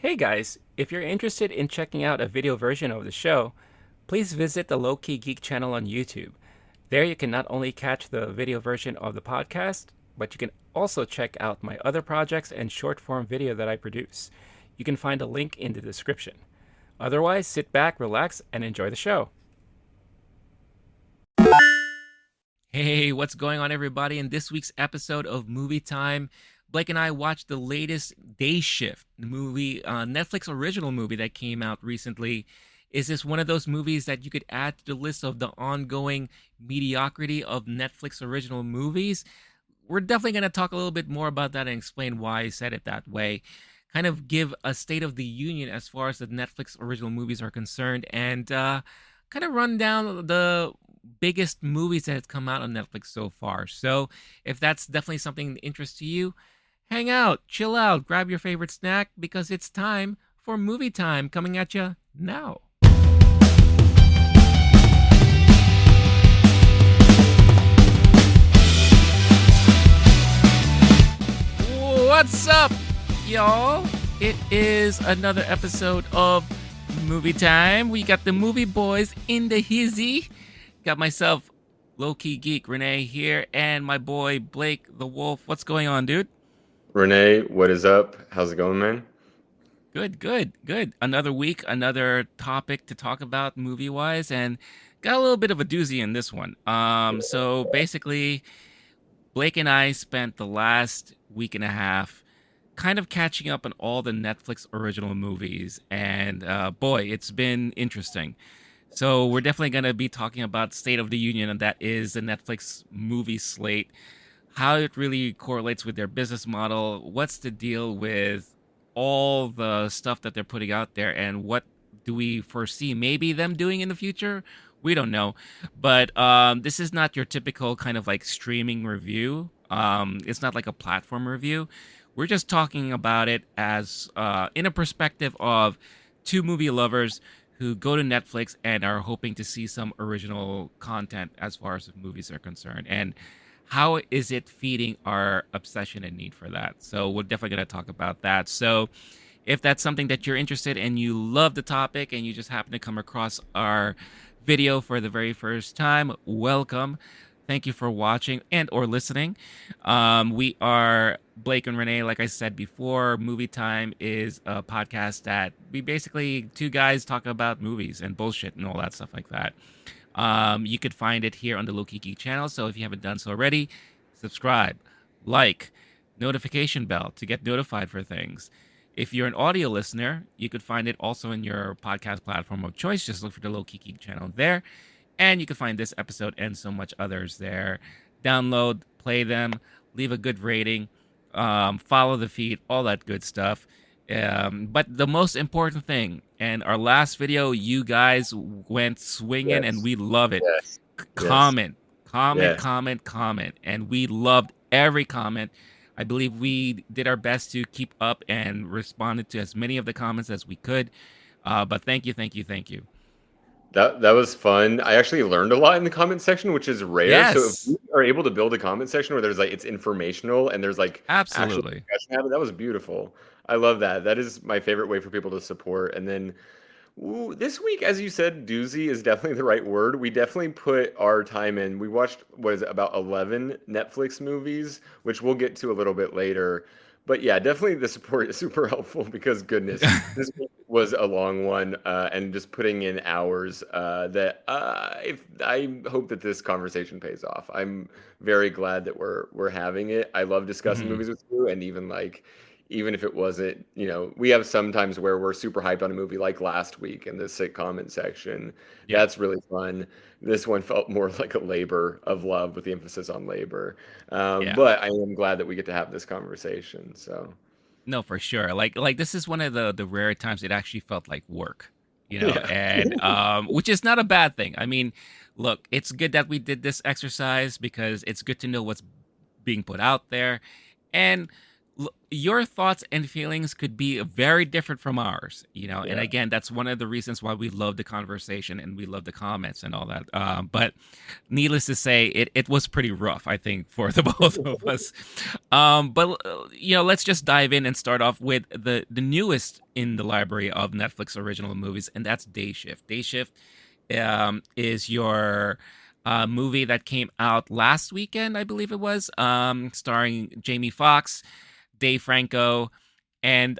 Hey guys, if you're interested in checking out a video version of the show, please visit the Lowkey Geek channel on YouTube. There you can not only catch the video version of the podcast, but you can also check out my other projects and short form video that I produce. You can find a link in the description. Otherwise, sit back, relax, and enjoy the show. Hey, what's going on, everybody? In this week's episode of Movie Time, Blake and I watched the latest Day Shift, the movie, Netflix original movie that came out recently. Is this one of those movies that you could add to the list of the ongoing mediocrity of Netflix original movies? We're definitely going to talk a little bit more about that and explain why I said it that way. Kind of give a state of the union as far as the Netflix original movies are concerned, and kind of run down the biggest movies that have come out on Netflix so far. So if that's definitely something of interest to you, hang out, chill out, grab your favorite snack because it's time for movie time coming at you now. What's up, y'all? It is another episode of Movie Time. We got the movie boys in the hizzy. Got myself, Low-Key Geek Renee here, and my boy Blake the Wolf. What's going on, dude? Renee, what is up? How's it going, man? Good. Another week, another topic to talk about movie-wise, and got a little bit of a doozy in this one. So basically, Blake and I spent the last week and a half kind of catching up on all the Netflix original movies, and boy, it's been interesting. So we're definitely going to be talking about State of the Union, and that is the Netflix movie slate, how it really correlates with their business model, what's the deal with all the stuff that they're putting out there, and what do we foresee maybe them doing in the future? We don't know. But this is not your typical kind of like streaming review. It's not like a platform review. We're just talking about it as in a perspective of two movie lovers who go to Netflix and are hoping to see some original content as far as the movies are concerned. And how is it feeding our obsession and need for that? So we're definitely going to talk about that. So if that's something that you're interested in, you love the topic and you just happen to come across our video for the very first time, welcome. Thank you for watching and or listening. We are Blake and Renee. Like I said before, Movie Time is a podcast that we basically two guys talk about movies and bullshit and all that stuff like that. You could find it here on the Low-Key Geek channel. So if you haven't done so already, subscribe, like, notification bell to get notified for things. If you're an audio listener, you could find it also in your podcast platform of choice. Just look for the Low-Key Geek channel there. And you can find this episode and so much others there. Download, play them, leave a good rating, follow the feed, all that good stuff. But the most important thing, and our last video, you guys went swinging, and Yes, we love it. yes, yes, Comment, comment, yes. comment, comment, and we loved every comment. I believe we did our best to keep up and responded to as many of the comments as we could. But thank you, thank you, thank you. That was fun. I actually learned a lot in the comment section, which is rare. So if Yes, we are able to build a comment section where there's like it's informational and there's like actual absolutely. discussion happening, that was beautiful. I love that. That is my favorite way for people to support. And then this week, as you said, doozy is definitely the right word. We definitely put our time in. We watched, what is it, about 11 Netflix movies, which we'll get to a little bit later. But yeah, definitely the support is super helpful because goodness, this week was a long one, and just putting in hours. That if I hope that this conversation pays off. I'm very glad that we're having it. I love discussing Mhm. movies with you, and even if it wasn't, we have sometimes where we're super hyped on a movie like last week in the sick comment section. Yeah, That's really fun. This one felt more like a labor of love with the emphasis on labor. yeah. But I am glad that we get to have this conversation. So, No, for sure. Like this is one of the rare times it actually felt like work, yeah. and which is not a bad thing. I mean, look, it's good that we did this exercise because it's good to know what's being put out there. And Your thoughts and feelings could be very different from ours, and Yeah. again, that's one of the reasons why we love the conversation and we love the comments and all that. But needless to say, it was pretty rough, I think, for the both of us. But let's just dive in and start off with the newest in the library of Netflix original movies, and that's Day Shift. Day Shift is your movie that came out last weekend, I believe it was, starring Jamie Foxx, Dave Franco, and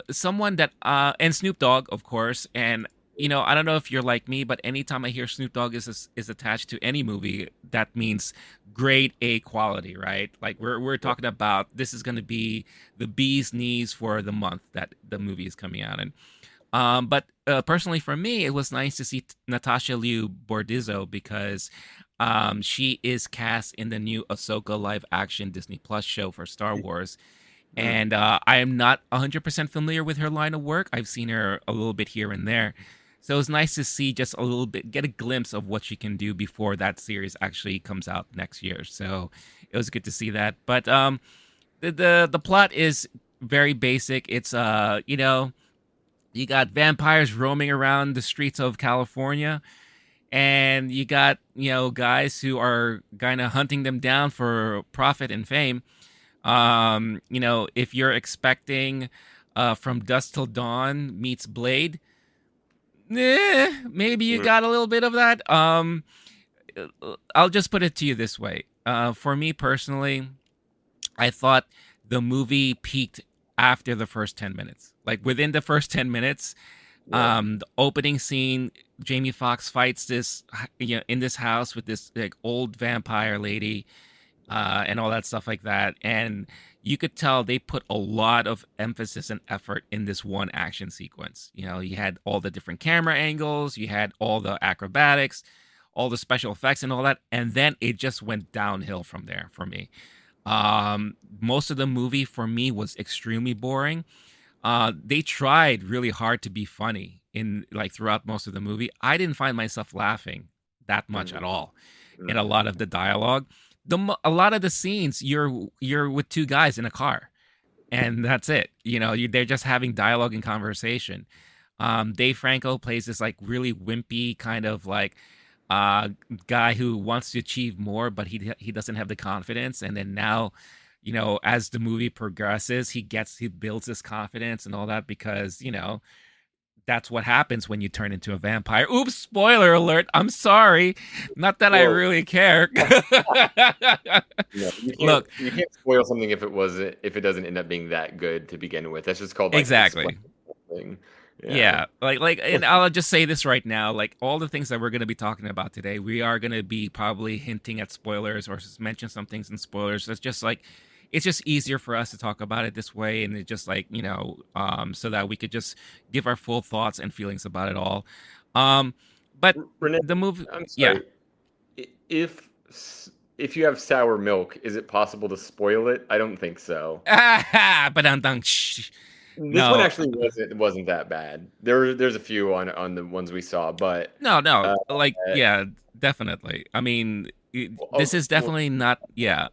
someone that and Snoop Dogg, of course. And I don't know if you're like me, but anytime I hear Snoop Dogg is attached to any movie, that means grade A quality, right? Like we're talking about this is going to be the bee's knees for the month that the movie is coming out in. But personally, for me, it was nice to see Natasha Liu Bordizzo because she is cast in the new Ahsoka live action Disney Plus show for Star Wars, Mm. and I am not 100% familiar with her line of work. I've seen her a little bit here and there. So it was nice to see just a little bit, get a glimpse of what she can do before that series actually comes out next year. So it was good to see that. But the plot is very basic. It's you got vampires roaming around the streets of California, and you got guys who are kind of hunting them down for profit and fame. If you're expecting From Dusk Till Dawn meets Blade, maybe you Mm. got a little bit of that. I'll just put it to you this way. For me personally, I thought the movie peaked after the first 10 minutes. Like within the first 10 minutes, Yeah. the opening scene, Jamie Foxx fights this, in this house with this like old vampire lady, and all that stuff like that. And you could tell they put a lot of emphasis and effort in this one action sequence. You had all the different camera angles, you had all the acrobatics, all the special effects, and all that. And then it just went downhill from there for me. Most of the movie for me was extremely boring. They tried really hard to be funny in like throughout most of the movie. I didn't find myself laughing that much at Mhm. all in a Mm. lot of the dialogue. A lot of the scenes you're with two guys in a car, and that's it. They're just having dialogue and conversation. Dave Franco plays this like really wimpy kind of like uh guy who wants to achieve more, but he doesn't have the confidence. And then now, as the movie progresses, he builds this confidence and all that because that's what happens when you turn into a vampire. Oops, spoiler alert. I'm sorry. Not that I Well, really care. no, Look, you can't spoil something if it doesn't end up being that good to begin with. That's just called like explaining exactly. something. Yeah. Yeah, and I'll just say this right now, like all the things that we're going to be talking about today, we are going to be probably hinting at spoilers or just mention some things in spoilers. It's just easier for us to talk about it this way, and it just like so that we could just give our full thoughts and feelings about it all. Um, but Renee, the movie, I'm yeah. sorry. I- If if you have sour milk, is it possible to spoil it? I don't think so. But shh. This one No, actually wasn't that bad. There's a few on the ones we saw, but no, uh, like yeah, definitely. I mean, this oh, is definitely not. Yeah,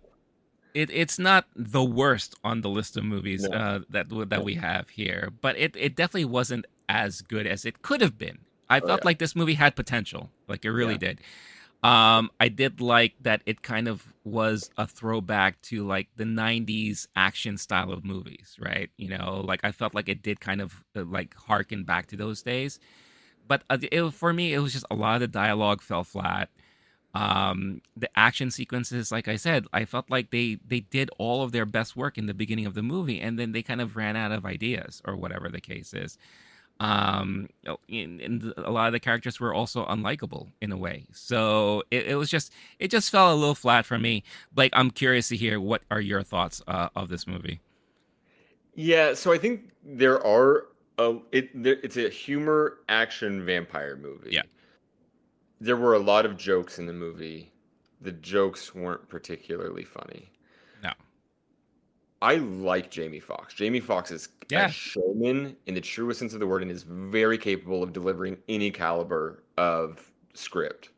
it's not the worst on the list of movies no, that we have here, but it definitely wasn't as good as it could have been. I oh felt yeah, like this movie had potential, like it really yeah, did. I did like that it kind of was a throwback to like the '90s action style of movies, right? Like I felt like it did kind of like harken back to those days. But for me, it was just a lot of the dialogue fell flat. The action sequences, like I said, I felt like they did all of their best work in the beginning of the movie, and then they kind of ran out of ideas or whatever the case is. And a lot of the characters were also unlikable in a way, so it just fell a little flat for me. Like, I'm curious to hear what are your thoughts of this movie. yeah. So I think there are it's a humor action vampire Yeah. movie. There were a lot of jokes in the movie. The jokes weren't particularly funny. No. I like Jamie Foxx. Jamie Foxx is a Yeah. showman in the truest sense of the word and is very capable of delivering any caliber of script.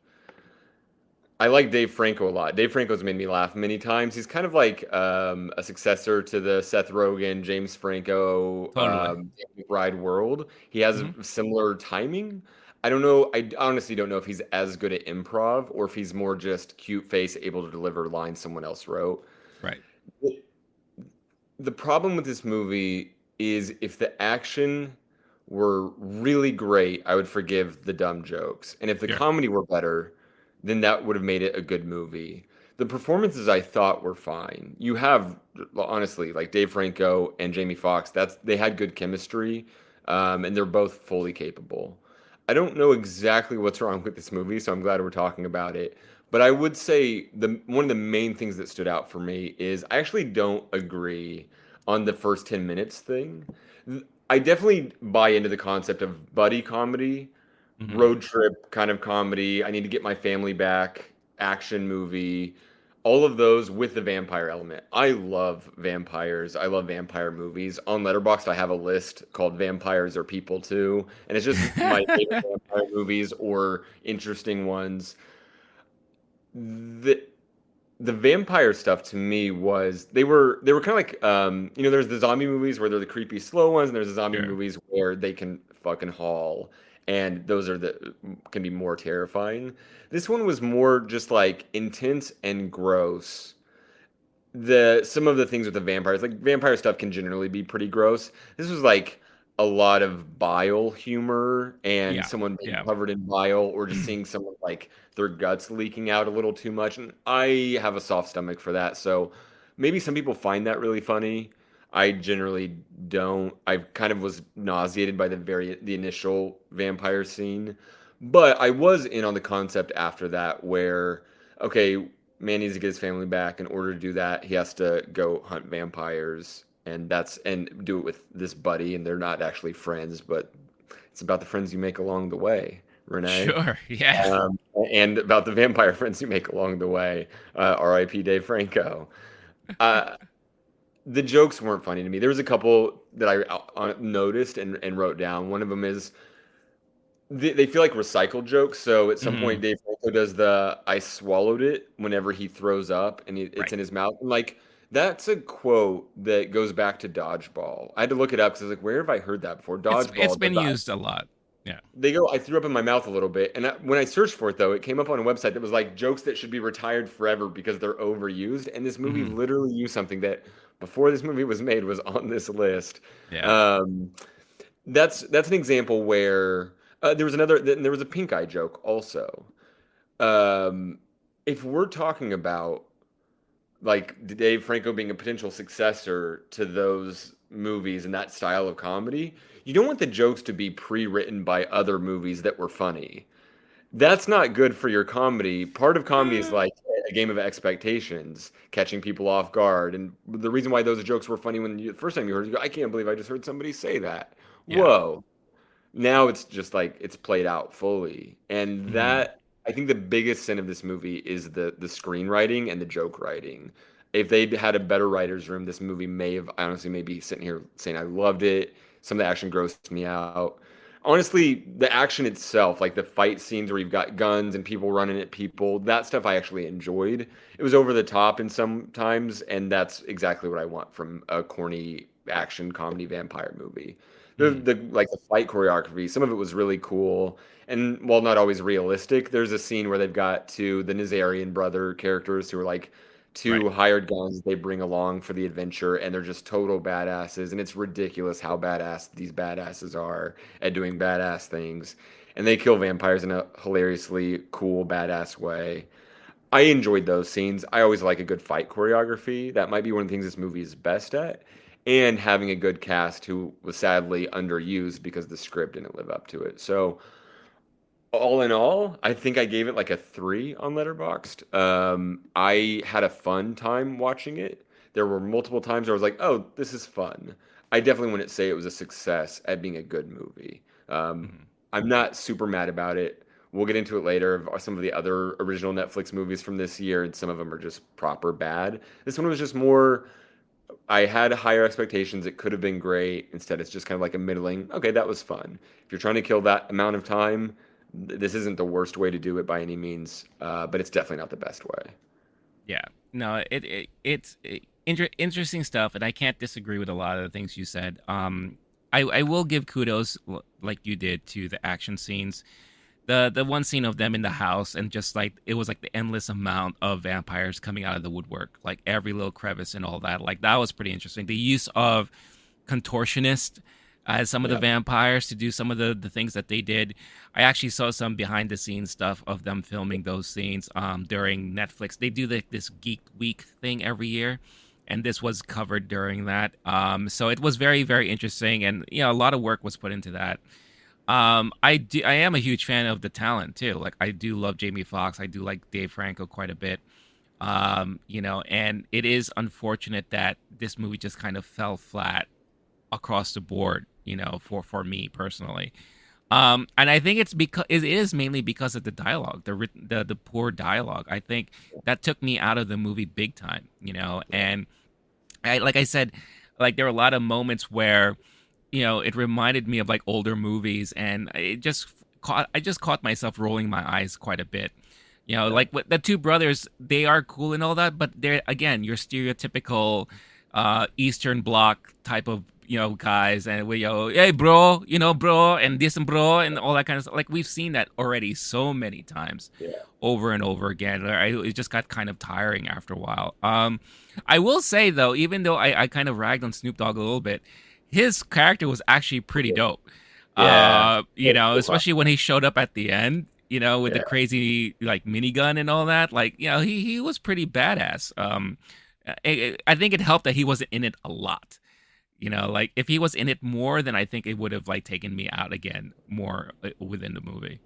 I like Dave Franco a lot. Dave Franco's made me laugh many times. He's kind of like a successor to the Seth Rogen, James Franco, Totally. Danny McBride world. He has Hmm. a similar timing. I don't know. I honestly don't know if he's as good at improv or if he's more just cute face, able to deliver lines someone else wrote. Right. The problem with this movie is if the action were really great, I would forgive the dumb jokes. And if the Sure. comedy were better, then that would have made it a good movie. The performances I thought were fine. You have honestly like Dave Franco and Jamie Foxx, that's they had good chemistry, and they're both fully capable. I don't know exactly what's wrong with this movie, so I'm glad we're talking about it. But I would say the one of the main things that stood out for me is I actually don't agree on the first 10 minutes thing. I definitely buy into the concept of buddy comedy, Hmm. road trip kind of comedy. I need to get my family back, action movie, all of those with the vampire element. I love vampires. I love vampire movies. On Letterboxd, I have a list called Vampires Are People Too, and it's just my favorite vampire movies or interesting ones. The the vampire stuff to me was they were kind of like there's the zombie movies where they're the creepy slow ones and there's the zombie Sure. movies where they can fucking haul and those are the can be more terrifying. This one was more just like intense and gross. The some of the things with the vampires, like vampire stuff can generally be pretty gross. This was like a lot of bile humor and Yeah. someone being Yeah. covered in bile or just seeing someone like their guts leaking out a little too much. And I have a soft stomach for that. So maybe some people find that really funny. I generally don't. I kind of was nauseated by the initial vampire scene. But I was in on the concept after that where okay, man needs to get his family back. In order to do that, he has to go hunt vampires, and do it with this buddy. And they're not actually friends, but it's about the friends you make along the way, Renee, Sure. Yeah. and about the vampire friends you make along the way. R.I.P. Dave Franco. Uh, the jokes weren't funny to me. There was a couple that I noticed and wrote down. One of them is they feel like recycled jokes. So at some Hmm. point, Dave Franco does the "I swallowed it" whenever he throws up and it's Right. in his mouth. And like that's a quote that goes back to Dodgeball. I had to look it up because I was like, where have I heard that before? It's Dodgeball. been used a lot. Yeah. They go, I threw up in my mouth a little bit. And when I searched for it, though, it came up on a website that was like jokes that should be retired forever because they're overused. And this movie Hmm. literally used something that before this movie was made was on this list. Yeah. Um, that's an example where there was a pink eye joke also. Um, if we're talking about like Dave Franco being a potential successor to those movies and that style of comedy, you don't want the jokes to be pre-written by other movies that were funny. That's not good for your comedy. Part of comedy is Uh, like a game of expectations, catching people off guard. And the reason why those jokes were funny when the first time you heard it, you go, I can't believe I just heard somebody say that. yeah. Whoa. Now it's just like it's played out fully. And Hmm. that I think the biggest sin of this movie is the screenwriting and the joke writing. If they'd had a better writer's room, this movie may have honestly maybe sitting here saying I loved it. Some of the action grossed me out. Honestly, the action itself, like the fight scenes where you've got guns and people running at people, that stuff I actually enjoyed. It was over the top in some times, and that's exactly what I want from a corny action comedy vampire movie. Hmm. The like the fight choreography, some of it was really cool. And while not always realistic, there's a scene where they've got the Nazarian brother characters who are like Right. two hired guns they bring along for the adventure, and they're just total badasses. And it's ridiculous how badass these badasses are at doing badass things. And they kill vampires in a hilariously cool, badass way. I enjoyed those scenes. I always like a good fight choreography. That might be one of the things this movie is best at. And having a good cast who was sadly underused because the script didn't live up to it. So, all in all, I think I gave it like a 3 on Letterboxd. I had a fun time watching it. There were multiple times where I was like, oh, this is fun. I definitely wouldn't say it was a success at being a good movie. Um, Hmm. I'm not super mad about it. We'll get into it later of some of the other original Netflix movies from this year, and some of them are just proper bad. This one was just more, I had higher expectations. It could have been great. Instead, it's just kind of like a middling, okay, that was fun. If you're trying to kill that amount of time, This isn't the worst way to do it by any means, but it's definitely not the best way. Yeah. No, interesting stuff, and I can't disagree with a lot of the things you said. I will give kudos, like you did, to the action scenes. The one scene of them in the house, and just like it was like the endless amount of vampires coming out of the woodwork, like every little crevice and all that. Like that was pretty interesting. The use of contortionist as some of the Yeah. vampires to do some of the things that they did. I actually saw some behind the scenes stuff of them filming those scenes during Netflix. They do this Geek Week thing every year, and this was covered during that. So it was very, very interesting, and a lot of work was put into that. I am a huge fan of the talent too. Like I do love Jamie Foxx. I do like Dave Franco quite a bit. And it is unfortunate that this movie just kind of fell flat across the board, for me personally. And I think it is mainly because of the dialogue, the poor dialogue. I think that took me out of the movie big time, and like I said, like there were a lot of moments where, it reminded me of like older movies, and I just caught myself rolling my eyes quite a bit. Yeah. Like what the two brothers, they are cool and all that, but they're again your stereotypical Eastern Bloc type of guys, and we hey bro, bro, and this and bro, and all that kind of stuff. Like we've seen that already so many times, Yeah. over and over again. It just got kind of tiring after a while. I will say though, even though I kind of ragged on Snoop Dogg a little bit, his character was actually pretty dope. Yeah. Especially when he showed up at the end, with the Yeah. crazy like minigun and all that. Like, he was pretty badass. I think it helped that he wasn't in it a lot. Like if he was in it more, then I think it would have like taken me out again more within the movie.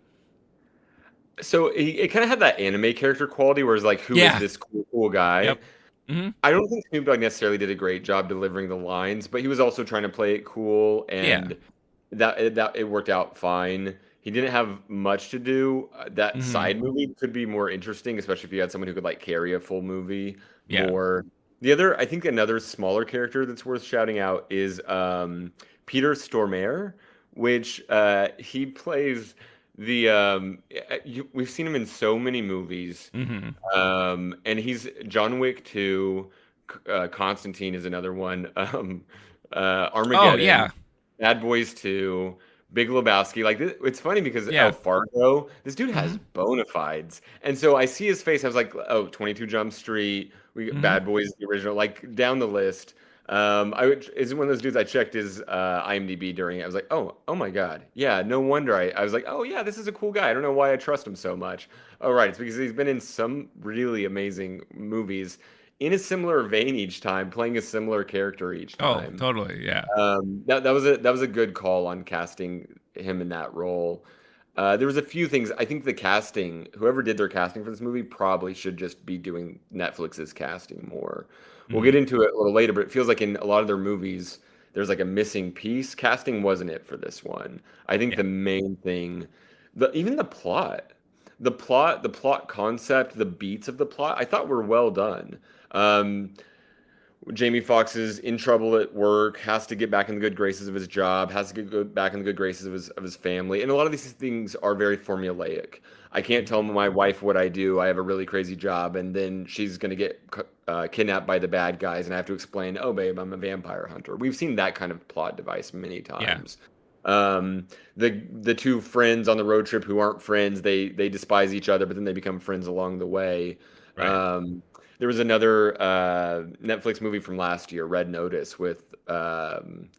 So it kind of had that anime character quality where it's like, who is Yeah. this cool guy? Yep. Hmm. I don't think Snoop Dogg necessarily did a great job delivering the lines, but he was also trying to play it cool, Yeah. and that it worked out fine. He didn't have much to do. That Hmm. side movie could be more interesting, especially if you had someone who could like carry a full movie Yeah. more. The other, I think, another smaller character that's worth shouting out is Peter Stormare, which he plays the. We've seen him in so many movies. Hmm. And he's John Wick 2, Constantine is another one. Oh Armageddon, yeah. Bad Boys 2, Big Lebowski. Like it's funny because Yeah. Fargo, this dude has Hmm. bona fides. And so I see his face, I was like, oh, 22 Jump Street, we got Hmm. Bad Boys the original, like down the list. Is one of those dudes I checked his IMDb during it. I was like, oh my God. Yeah, no wonder I was like, oh yeah, this is a cool guy. I don't know why I trust him so much. Oh, right. It's because he's been in some really amazing movies in a similar vein each time, playing a similar character each Oh, time. totally. Yeah. That was a good call on casting him in that role. There was a few things. I think the casting, whoever did their casting for this movie, probably should just be doing Netflix's casting more. We'll get Hmm. into it a little later, but it feels like in a lot of their movies, there's like a missing piece. Casting wasn't it for this one. I think Yeah. the main thing, even the plot concept, the beats of the plot, I thought were well done. Um, Jamie Foxx is in trouble at work, has to get back in the good graces of his job, has to go back in the good graces of his family, and a lot of these things are very formulaic. I can't tell my wife what I do. I have a really crazy job, and then she's going to get kidnapped by the bad guys, and I have to explain, "Oh, babe, I'm a vampire hunter." We've seen that kind of plot device many Yeah. times. The two friends on the road trip who aren't friends, they despise each other, but then they become friends along the way. Right. Um, there was another Netflix movie from last year, Red Notice, with Dwayne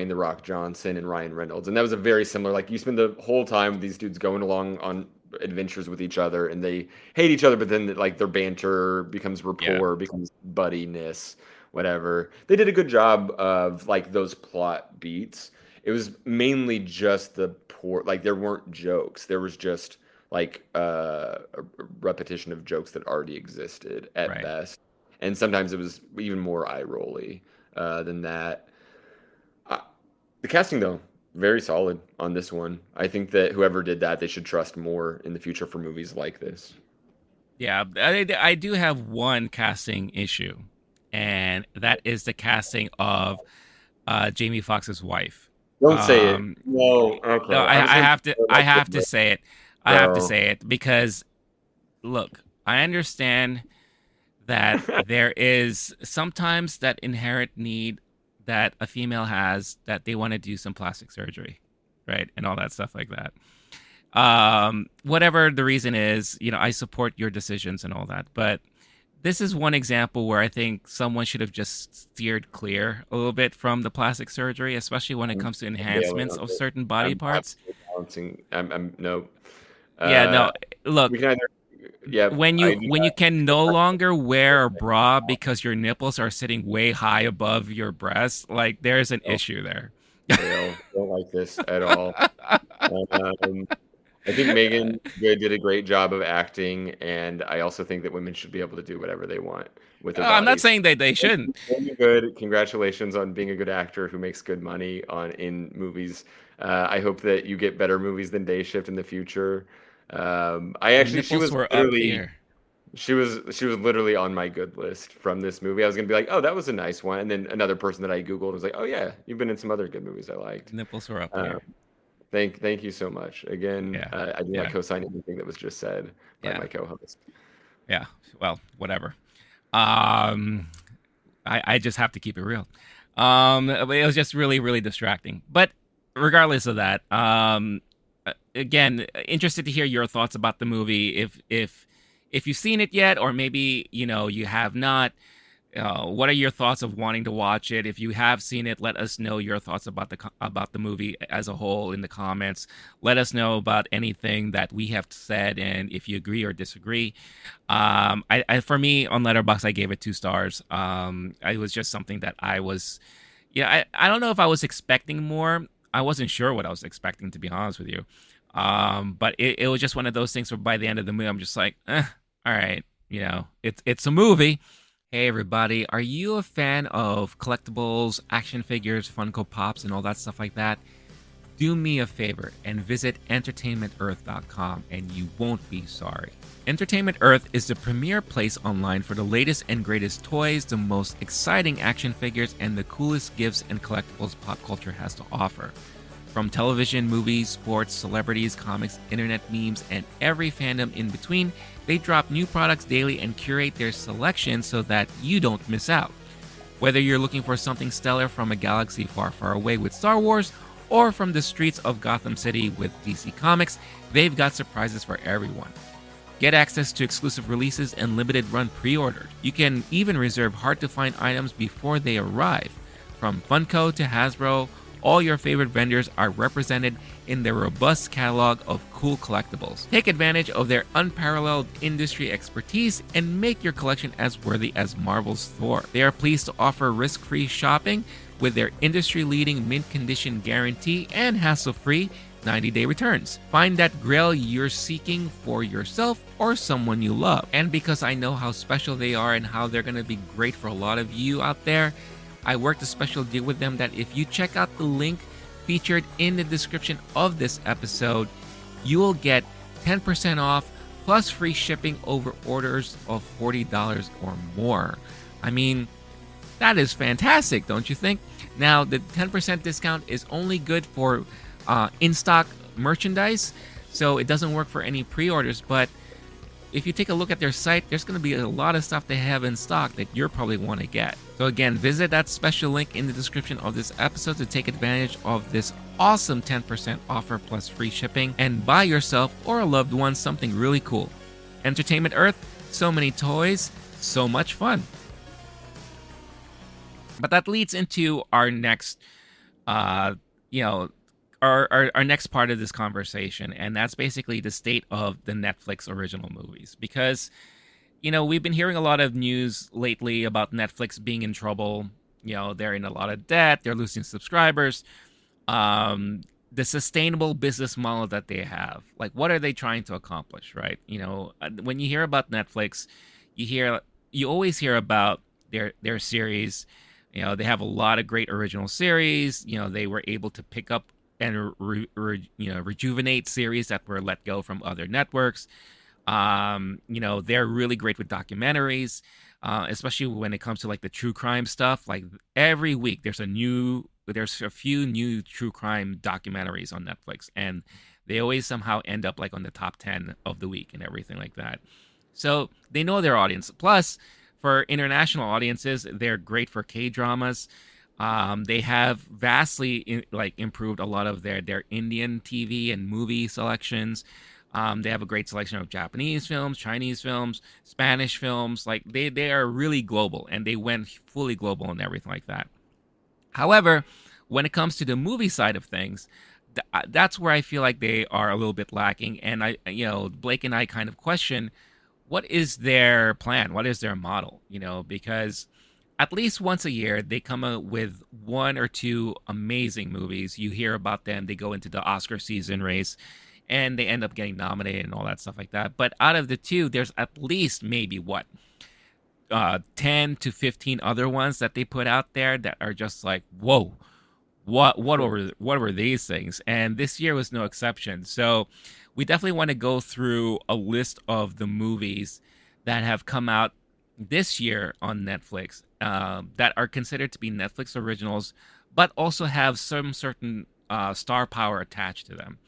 the Rock Johnson and Ryan Reynolds, and that was a very similar. Like you spend the whole time with these dudes going along on adventures with each other, and they hate each other, but then like their banter becomes Yeah. rapport, becomes buddiness, whatever. They did a good job of like those plot beats. It was mainly just the poor, like there weren't jokes. There was just like a repetition of jokes that already existed at Right. best, and sometimes it was even more eye rolly than that. Uh, the casting, though, very solid on this one. I think that whoever did that, they should trust more in the future for movies like this. Yeah. I do have one casting issue, and that is the casting of Jamie Foxx's wife. Don't say it. Um, No. no, Okay. I'm just gonna I like have to the say it. I have to bro. say it because look, I understand that there is sometimes that inherent need that a female has that they want to do some plastic surgery, right? And all that stuff like that. Whatever the reason is, I support your decisions and all that. But this is one example where I think someone should have just steered clear a little bit from the plastic surgery, especially when it I'm comes to bailing enhancements on of this. certain body I'm parts. absolutely balancing. I'm no. Yeah, Uh, no, look, we can either. Yep. I do when you can not. no longer wear a bra because your nipples are sitting way high above your breasts, like there's an Oh, issue there. fail. Don't like this at all. Um, I think Megan Good did a great job of acting, and I also think that women should be able to do whatever they want with their I'm not bodies. saying that they shouldn't. Megan Good, congratulations on being a good actor who makes good money on in movies. I hope that you get better movies than Day Shift in the future. I The actually, she nipples was were up literally, here. she was literally on my good list from this movie. I was gonna be like, oh, that was a nice one, and then another person that I googled was like, oh yeah, you've been in some other good movies I liked. The nipples were up Uh, here. thank you so much. Again, Yeah, I do not yeah, co-sign anything that was just said by yeah, my co-host. yeah. Well, whatever. Um, I just have to keep it real. But it was just really, really distracting. But regardless of that, again, interested to hear your thoughts about the movie. If you've seen it yet, or maybe you have not. What are your thoughts of wanting to watch it? If you have seen it, let us know your thoughts about the movie as a whole in the comments. Let us know about anything that we have said, and if you agree or disagree. For me on Letterboxd, I gave it 2 stars. It was just something that I was, yeah, I don't know if I was expecting more. I wasn't sure what I was expecting, to be honest with you. But it was just one of those things where by the end of the movie, I'm just like, all right, it's a movie. Hey everybody, are you a fan of collectibles, action figures, Funko Pops, and all that stuff like that? Do me a favor and visit entertainmentearth.com and you won't be sorry. Entertainment Earth is the premier place online for the latest and greatest toys, the most exciting action figures, and the coolest gifts and collectibles pop culture has to offer. From television, movies, sports, celebrities, comics, internet memes, and every fandom in between, they drop new products daily and curate their selection so that you don't miss out. Whether you're looking for something stellar from a galaxy far, far away with Star Wars, or from the streets of Gotham City with DC Comics, they've got surprises for everyone. Get access to exclusive releases and limited run pre orders. You can even reserve hard to find items before they arrive. From Funko to Hasbro, all your favorite vendors are represented in their robust catalog of cool collectibles. Take advantage of their unparalleled industry expertise and make your collection as worthy as Marvel's Thor. They are pleased to offer risk-free shopping with their industry-leading mint condition guarantee and hassle-free 90-day returns. Find that grail you're seeking for yourself or someone you love. And because I know how special they are and how they're going to be great for a lot of you out there, I worked a special deal with them that if you check out the link featured in the description of this episode, you will get 10% off plus free shipping over orders of $40 or more. I mean, that is fantastic, don't you think? Now, the 10% discount is only good for in-stock merchandise, so it doesn't work for any pre-orders, but if you take a look at their site, there's going to be a lot of stuff they have in stock that you'll probably want to get. So again, visit that special link in the description of this episode to take advantage of this awesome 10% offer plus free shipping and buy yourself or a loved one something really cool. Entertainment Earth, so many toys, so much fun. But that leads into our next, uh, you know, our next part of this conversation, and that's basically the state of the Netflix original movies. Because, we've been hearing a lot of news lately about Netflix being in trouble. They're in a lot of debt, they're losing subscribers. The sustainable business model that they have, like, what are they trying to accomplish, right? When you hear about Netflix, you always hear about their series. They have a lot of great original series. They were able to pick up and rejuvenate series that were let go from other networks. They're really great with documentaries, especially when it comes to like the true crime stuff. Like every week, there's a new there's a few new true crime documentaries on Netflix, and they always somehow end up like on the top 10 of the week and everything like that. So they know their audience. Plus, for international audiences, they're great for K dramas. They have vastly improved a lot of their Indian TV and movie selections. They have a great selection of Japanese films, Chinese films, Spanish films. Like they are really global, and they went fully global and everything like that. However, when it comes to the movie side of things, that's where I feel like they are a little bit lacking. And Blake and I kind of question what is their plan? What is their model? Because at least once a year they come out with one or two amazing movies. You hear about them, they go into the Oscar season race and they end up getting nominated and all that stuff like that. But out of the two, there's at least maybe 10 to 15 other ones that they put out there that are just like, whoa, what were these things? And this year was no exception. So we definitely want to go through a list of the movies that have come out this year on Netflix, that are considered to be Netflix originals, but also have some certain star power attached to them,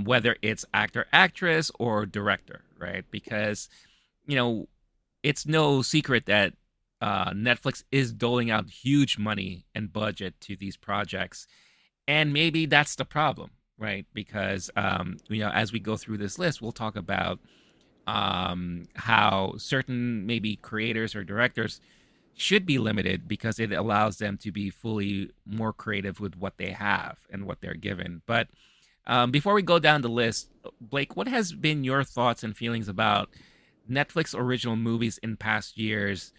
whether it's actor, actress, or director, right? Because you know it's no secret that Netflix is doling out huge money and budget to these projects, and maybe that's the problem, right? Because as we go through this list, we'll talk about how certain maybe creators or directors should be limited because it allows them to be fully more creative with what they have and what they're given. But before we go down the list, Blake, what has been your thoughts and feelings about Netflix original movies in past years?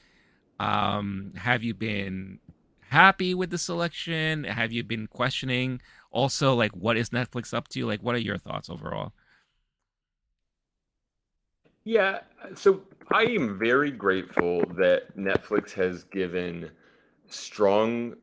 Have you been happy with the selection? Have you been questioning also like what is Netflix up to? Like what are your thoughts overall? Yeah, so I am very grateful that Netflix has given strong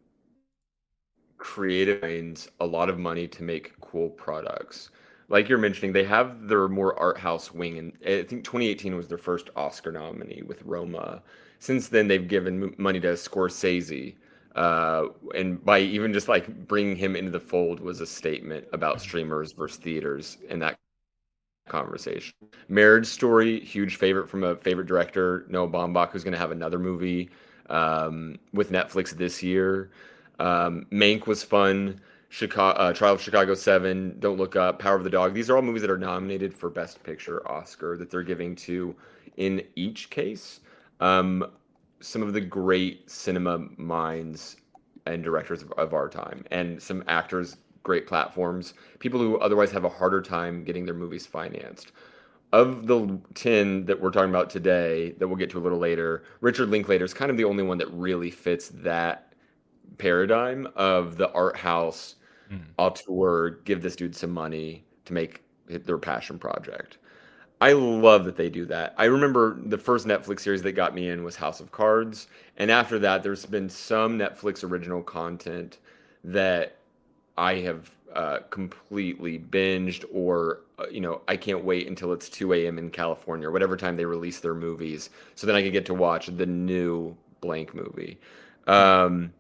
creative minds a lot of money to make cool products. Like you're mentioning, they have their more art house wing, and I think 2018 was their first Oscar nominee with Roma. Since then, they've given money to Scorsese, and by even just like bringing him into the fold was a statement about streamers versus theaters in that conversation. Marriage Story, huge favorite from a favorite director, Noah Baumbach, who's going to have another movie with Netflix this year. Mank was fun. Trial of Chicago 7, Don't Look Up, Power of the Dog. These are all movies that are nominated for Best Picture Oscar that they're giving to, in each case, um, some of the great cinema minds and directors of our time, and some actors, great platforms, people who otherwise have a harder time getting their movies financed. Of the 10 that we're talking about today, that we'll get to a little later, Richard Linklater is kind of the only one that really fits that paradigm of the art house Mm, auteur, give this dude some money to make their passion project. I love that they do that. I remember the first Netflix series that got me in was House of Cards, and after that, there's been some Netflix original content that I have completely binged, or I can't wait until it's 2 a.m. in California or whatever time they release their movies, so then I can get to watch the new blank movie. mm, Um,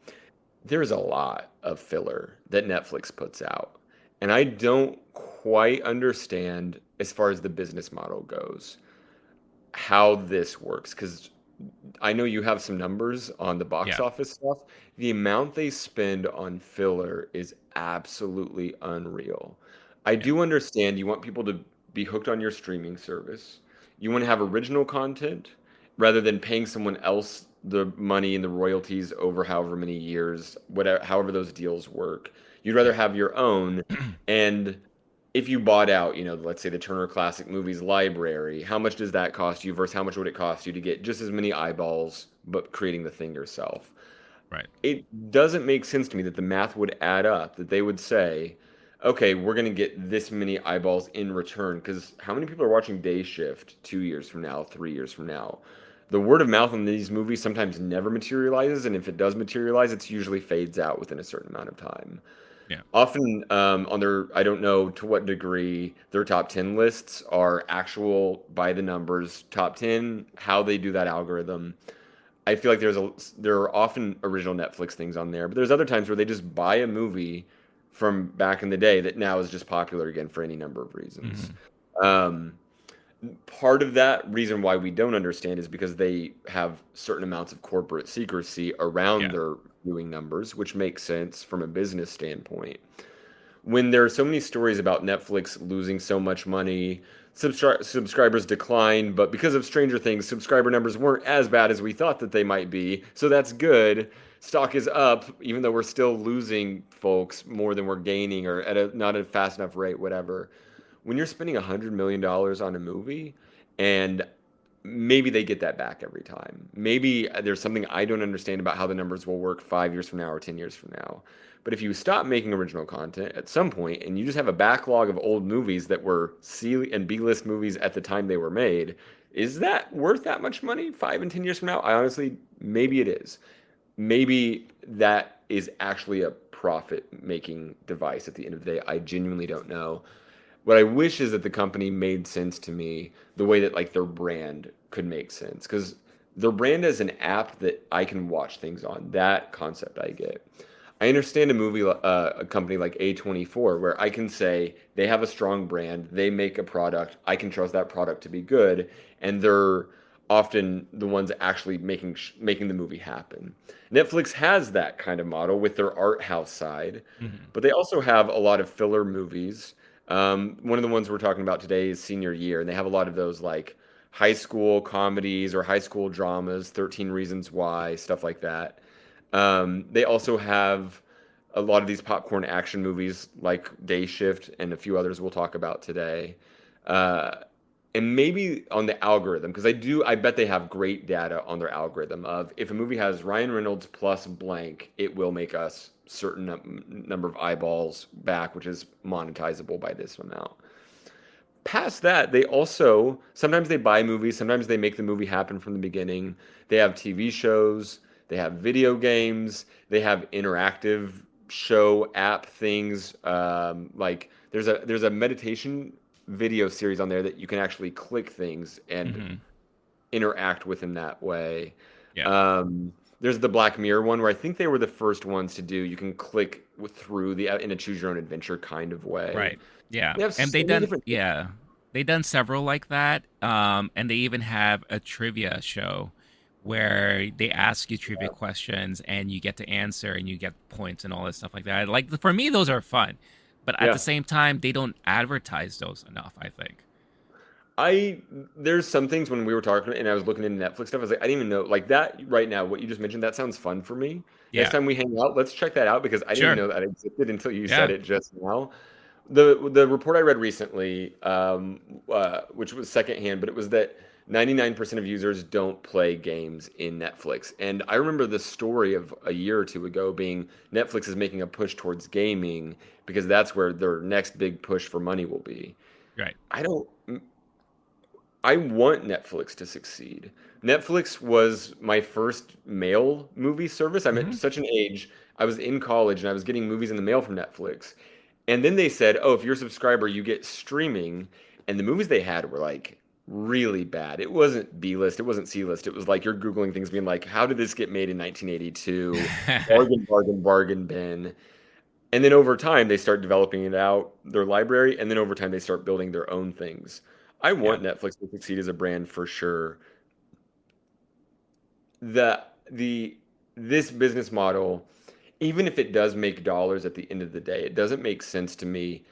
there's a lot of filler that Netflix puts out, and I don't quite understand as far as the business model goes how this works, because I know you have some numbers on the box yeah, office stuff. The amount they spend on filler is absolutely unreal. I yeah, do understand you want people to be hooked on your streaming service. You want to have original content rather than paying someone else the money and the royalties over however many years, whatever, however those deals work. You'd rather yeah, have your own. And if you bought out, let's say the Turner Classic Movies library, how much does that cost you versus how much would it cost you to get just as many eyeballs, but creating the thing yourself? right, It doesn't make sense to me that the math would add up, that they would say, okay, we're going to get this many eyeballs in return. Because how many people are watching Day Shift 2 years from now, 3 years from now? The word of mouth on these movies sometimes never materializes, and if it does materialize, it's usually fades out within a certain amount of time. yeah, Often on their, I don't know to what degree their top 10 lists are actual by the numbers top 10, how they do that algorithm. I feel like there are often original Netflix things on there, but there's other times where they just buy a movie from back in the day that now is just popular again for any number of reasons. Hmm. Um, Part of that reason why we don't understand is because they have certain amounts of corporate secrecy around Yeah. their viewing numbers, which makes sense from a business standpoint. When there are so many stories about Netflix losing so much money, subscribers decline, but because of Stranger Things, subscriber numbers weren't as bad as we thought that they might be. So that's good. Stock is up, even though we're still losing folks more than we're gaining, or at a not a fast enough rate, whatever. When you're spending $100 million on a movie, and maybe they get that back every time. Maybe there's something I don't understand about how the numbers will work 5 years from now or 10 years from now. But if you stop making original content at some point and you just have a backlog of old movies that were C and B list movies at the time they were made, is that worth that much money 5 and 10 years from now? I honestly, maybe it is. Maybe that is actually a profit making device at the end of the day. I genuinely don't know. What I wish is that the company made sense to me the way that like their brand could make sense, because their brand as an app that I can watch things on, that concept I get. I understand a company like A24 where I can say they have a strong brand, they make a product, I can trust that product to be good, and they're often the ones actually making the movie happen. Netflix has that kind of model with their art house side, Hmm. but they also have a lot of filler movies. One of the ones we're talking about today is Senior Year, and they have a lot of those like high school comedies or high school dramas, 13 Reasons Why, stuff like that. They also have a lot of these popcorn action movies like Day Shift and a few others we'll talk about today. Uh, and maybe on the algorithm, because I bet they have great data on their algorithm of if a movie has Ryan Reynolds plus blank, it will make us certain number of eyeballs back, which is monetizable by this amount. Past that, they also sometimes they buy movies, sometimes they make the movie happen from the beginning. They have TV shows, they have video games, they have interactive show app things. Like there's a meditation video series on there that you can actually click things and Hmm. interact with in that way. Yeah. There's the Black Mirror one where I think they were the first ones to do. You can click through the in a choose your own adventure kind of way. Right. Yeah. They have And so many different. they done several like that. And they even have a trivia show where they ask you trivia questions and you get to answer and you get points and all this stuff like that. Like for me, those are fun. But at the Yeah, same time, they don't advertise those enough, I think. I there's some things when we were talking and I was looking into Netflix stuff. I was like, I didn't even know like that right now. What you just mentioned, that sounds fun for me. Next Yeah. time we hang out, let's check that out because I didn't even Sure. know that existed until you said Yeah. it just now. The report I read recently, which was secondhand, but it was that 99% of users don't play games in Netflix. And I remember the story of a year or two ago being Netflix is making a push towards gaming because that's where their next big push for money will be. Right. I don't. I want Netflix to succeed. Netflix was my first mail movie service. I'm at Hmm. such an age. I was in college and I was getting movies in the mail from Netflix. And then they said, "Oh, if you're a subscriber, you get streaming." And the movies they had were like really bad. It wasn't B list, it wasn't C list. It was like you're Googling things being like, "How did this get made in 1982?" Bargain, bargain, bargain bin. And then over time, they start developing it out, their library, and then over time, they start building their own things. I Yeah. want Netflix to succeed as a brand for sure. The this business model, even if it does make dollars at the end of the day, it doesn't make sense to me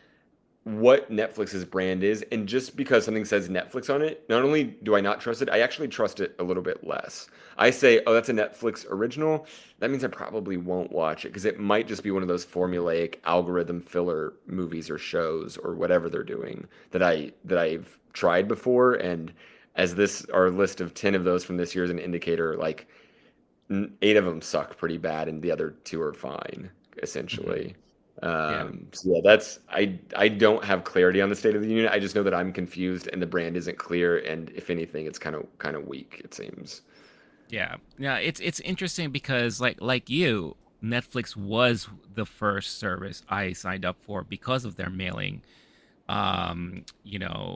what Netflix's brand is. And just because something says Netflix on it, not only do I not trust it, I actually trust it a little bit less. I say, oh, that's a Netflix original. That means I probably won't watch it because it might just be one of those formulaic algorithm filler movies or shows or whatever they're doing that I've tried before. And as this our list of 10 of those from this year is an indicator, like eight of them suck pretty bad and the other two are fine, Hmm. essentially. Yeah. So yeah, that's I don't have clarity on the state of the union. I just know that I'm confused and the brand isn't clear, and if anything, it's kind of weak, it seems. Yeah. Yeah, it's interesting because like you, Netflix was the first service I signed up for because of their mailing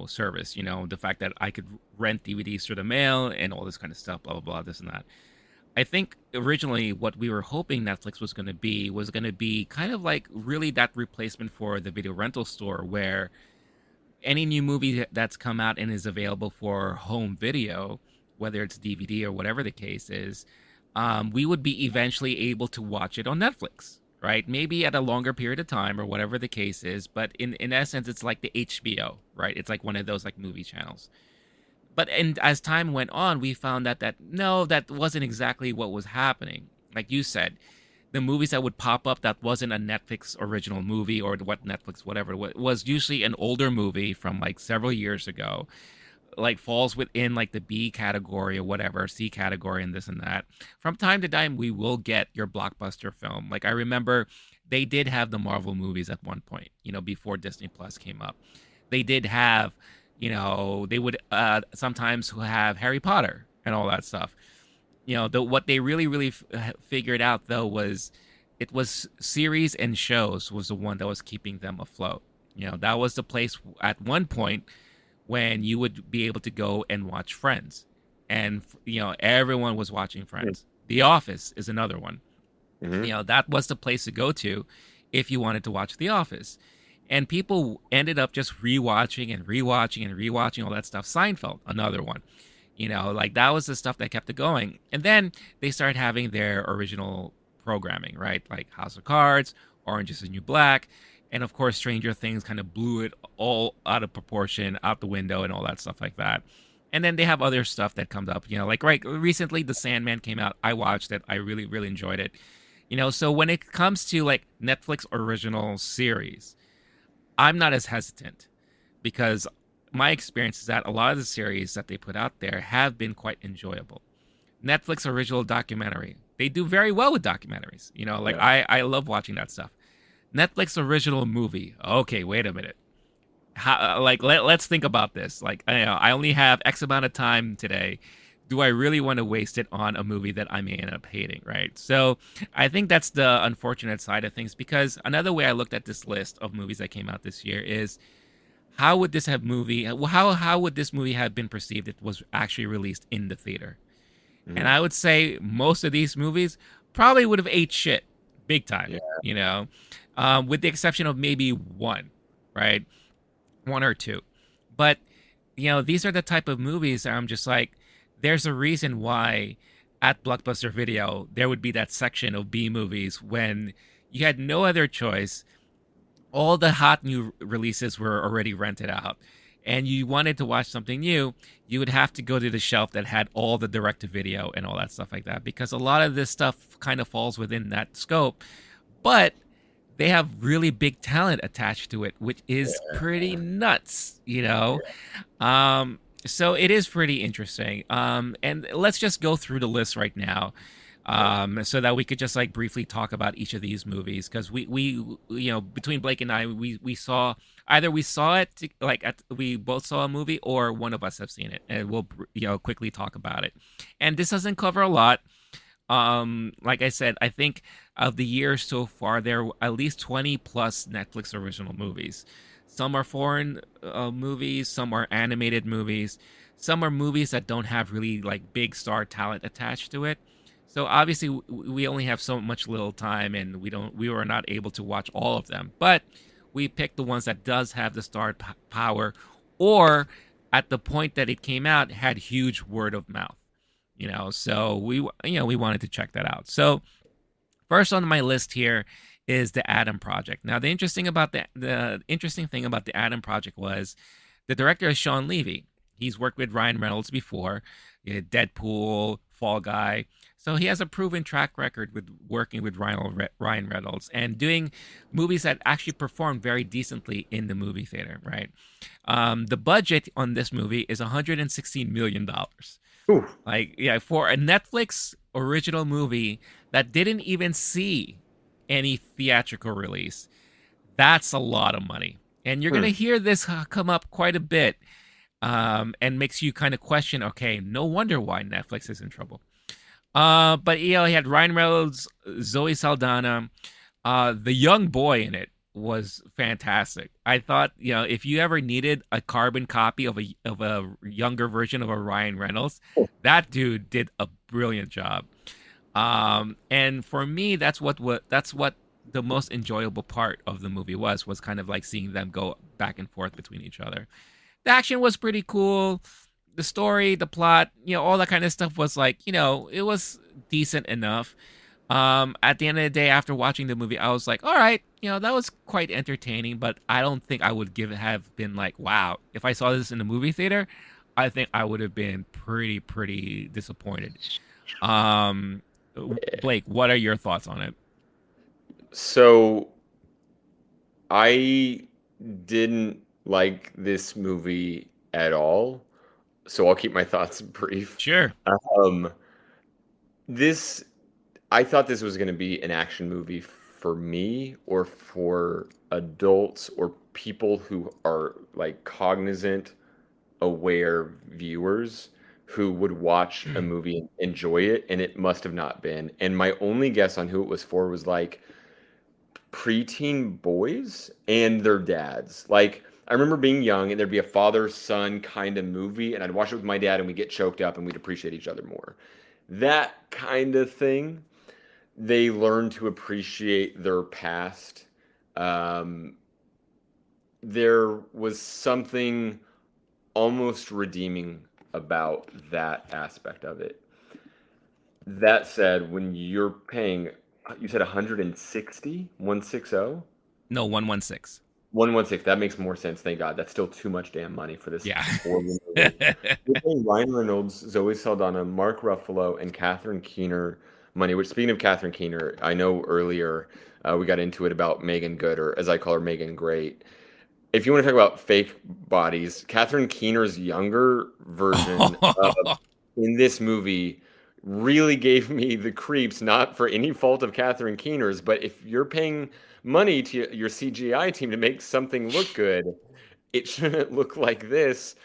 service, the fact that I could rent DVDs through the mail and all this kind of stuff, blah blah blah, this and that. I think originally what we were hoping Netflix was going to be kind of like really that replacement for the video rental store, where any new movie that's come out and is available for home video, whether it's DVD or whatever the case is, we would be eventually able to watch it on Netflix, right? Maybe at a longer period of time or whatever the case is, but in essence, it's like the HBO, right? It's like one of those like movie channels. But and as time went on, we found that no, that wasn't exactly what was happening. Like you said, the movies that would pop up that wasn't a Netflix original movie or what Netflix whatever was usually an older movie from like several years ago, like falls within like the B category or whatever, C category and this and that. From time to time we will get your blockbuster film. Like I remember they did have the Marvel movies at one point, before Disney Plus came up. They did have, they would sometimes have Harry Potter and all that stuff. What they really figured out though was it was series and shows was the one that was keeping them afloat. That was the place at one point when you would be able to go and watch Friends, and everyone was watching Friends. The Office is another one. Mm-hmm. That was the place to go to if you wanted to watch The Office. And people ended up just rewatching and rewatching and rewatching all that stuff. Seinfeld, another one. Like that was the stuff that kept it going. And then they started having their original programming, right? Like House of Cards, Orange is the New Black, and of course Stranger Things kind of blew it all out of proportion, out the window, and all that stuff like that. And then they have other stuff that comes up, like right recently The Sandman came out. I watched it. I really enjoyed it. So when it comes to like Netflix original series, I'm not as hesitant because my experience is that a lot of the series that they put out there have been quite enjoyable. Netflix original documentary, they do very well with documentaries. Like Yeah. I love watching that stuff. Netflix original movie. Okay, wait a minute. Like let's think about this. Like I only have X amount of time today. Do I really want to waste it on a movie that I may end up hating, right? So I think that's the unfortunate side of things, because another way I looked at this list of movies that came out this year is how would this movie have been perceived if it was actually released in the theater? And Mm-hmm. I would say most of these movies probably would have ate shit big time, Yeah. with the exception of maybe one, right? One or two. But, these are the type of movies that I'm just like, there's a reason why at Blockbuster Video there would be that section of B movies when you had no other choice. All the hot new releases were already rented out, and you wanted to watch something new, you would have to go to the shelf that had all the direct to video and all that stuff like that, because a lot of this stuff kind of falls within that scope. But they have really big talent attached to it, which is pretty nuts, so it is pretty interesting. And let's just go through the list right now, so that we could just like briefly talk about each of these movies, because between Blake and I, we saw either we saw it like we both saw a movie, or one of us have seen it, and we'll quickly talk about it. And this doesn't cover a lot. Like I said, I think of the year so far, there are at least 20 plus Netflix original movies. Some are foreign movies, some are animated movies, some are movies that don't have really like big star talent attached to it. So obviously we only have so much little time, and we were not able to watch all of them. But we picked the ones that does have the star power, or at the point that it came out had huge word of mouth. So we wanted to check that out. So first on my list here is the Adam Project. Now the interesting thing about the Adam Project was the director is Sean Levy. He's worked with Ryan Reynolds before, Deadpool, Fall Guy. So he has a proven track record with working with Ryan Reynolds and doing movies that actually perform very decently in the movie theater, right? The budget on this movie is $116 million. Ooh. Like, yeah, for a Netflix original movie that didn't even see any theatrical release, that's a lot of money. And you're going to Hmm. hear this come up quite a bit, and makes you kind of question, okay, no wonder why Netflix is in trouble. But, he had Ryan Reynolds, Zoe Saldana. The young boy in it was fantastic. I thought, if you ever needed a carbon copy of a younger version of a Ryan Reynolds, that dude did a brilliant job. And for me, that's what the most enjoyable part of the movie was kind of like seeing them go back and forth between each other. The action was pretty cool. The story, the plot, all that kind of stuff was like, it was decent enough. At the end of the day, after watching the movie, I was like, all right, that was quite entertaining, but I don't think I would have been like, wow, if I saw this in the movie theater, I think I would have been pretty disappointed. Um, Blake, what are your thoughts on it? So I didn't like this movie at all, so I'll keep my thoughts brief. Sure. Um, this I thought this was going to be an action movie for me or for adults or people who are like cognizant, aware viewers who would watch a movie and enjoy it, and it must have not been. And my only guess on who it was for was like preteen boys and their dads. Like I remember being young and there'd be a father son kind of movie, and I'd watch it with my dad and we'd get choked up and we'd appreciate each other more. That kind of thing. They learn to appreciate their past. Um, there was something almost redeeming about that aspect of it. That said, when you're paying, you said 160, 160? No, 116. 116. That makes more sense. Thank God. That's still too much damn money for this Yeah. horrible movie. You're paying Ryan Reynolds, Zoe Saldana, Mark Ruffalo, and Catherine Keener money. Which, speaking of Catherine Keener, I know earlier we got into it about Megan Good, or as I call her, Megan Great. If you want to talk about fake bodies, Catherine Keener's younger version in this movie really gave me the creeps, not for any fault of Catherine Keener's, but if you're paying money to your CGI team to make something look good, it shouldn't look like this.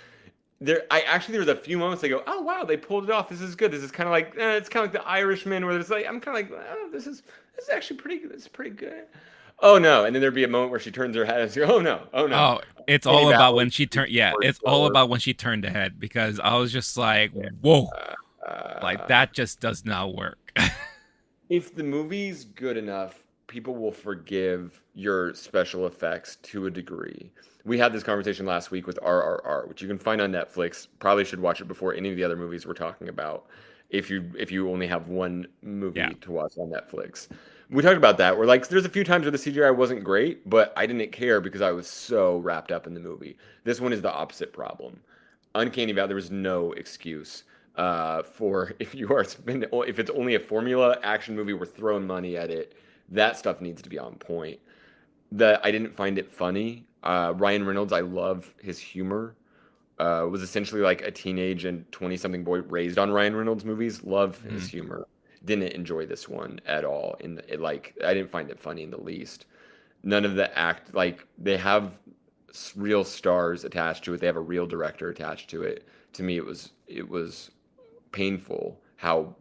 There was a few moments I go, oh wow, they pulled it off. This is good. This is kind of like it's kind of like The Irishman, where it's like I'm kind of like, oh, this is actually pretty good. It's pretty good. Oh no, and then there'd be a moment where she turns her head and she goes, oh no, oh no. Oh, it's Penny all about Valley, when she turned. Yeah, or it's all slower. about when she turned ahead because I was just like, whoa, like Uh, that just does not work. if the movie's good enough, people will forgive your special effects to a degree. We had this conversation last week with RRR, which you can find on Netflix. Probably should watch it before any of the other movies we're talking about. If you only have one Yeah. movie to watch on Netflix. We talked about that. We're like, there's a few times where the CGI wasn't great, but I didn't care because I was so wrapped up in the movie. This one is the opposite problem. Uncanny Valley, there was no excuse for if you are spending, if it's only a formula action movie, we're throwing money at it. That stuff needs to be on point. I didn't find it funny. Ryan Reynolds, I love his humor. Was essentially like a teenage and 20 something boy raised on Ryan Reynolds movies. Love his Mhm. humor. Didn't enjoy this one at all. Like I didn't find it funny in the least. None of the act like they have real stars attached to it. They have a real director attached to it. To me, it was painful how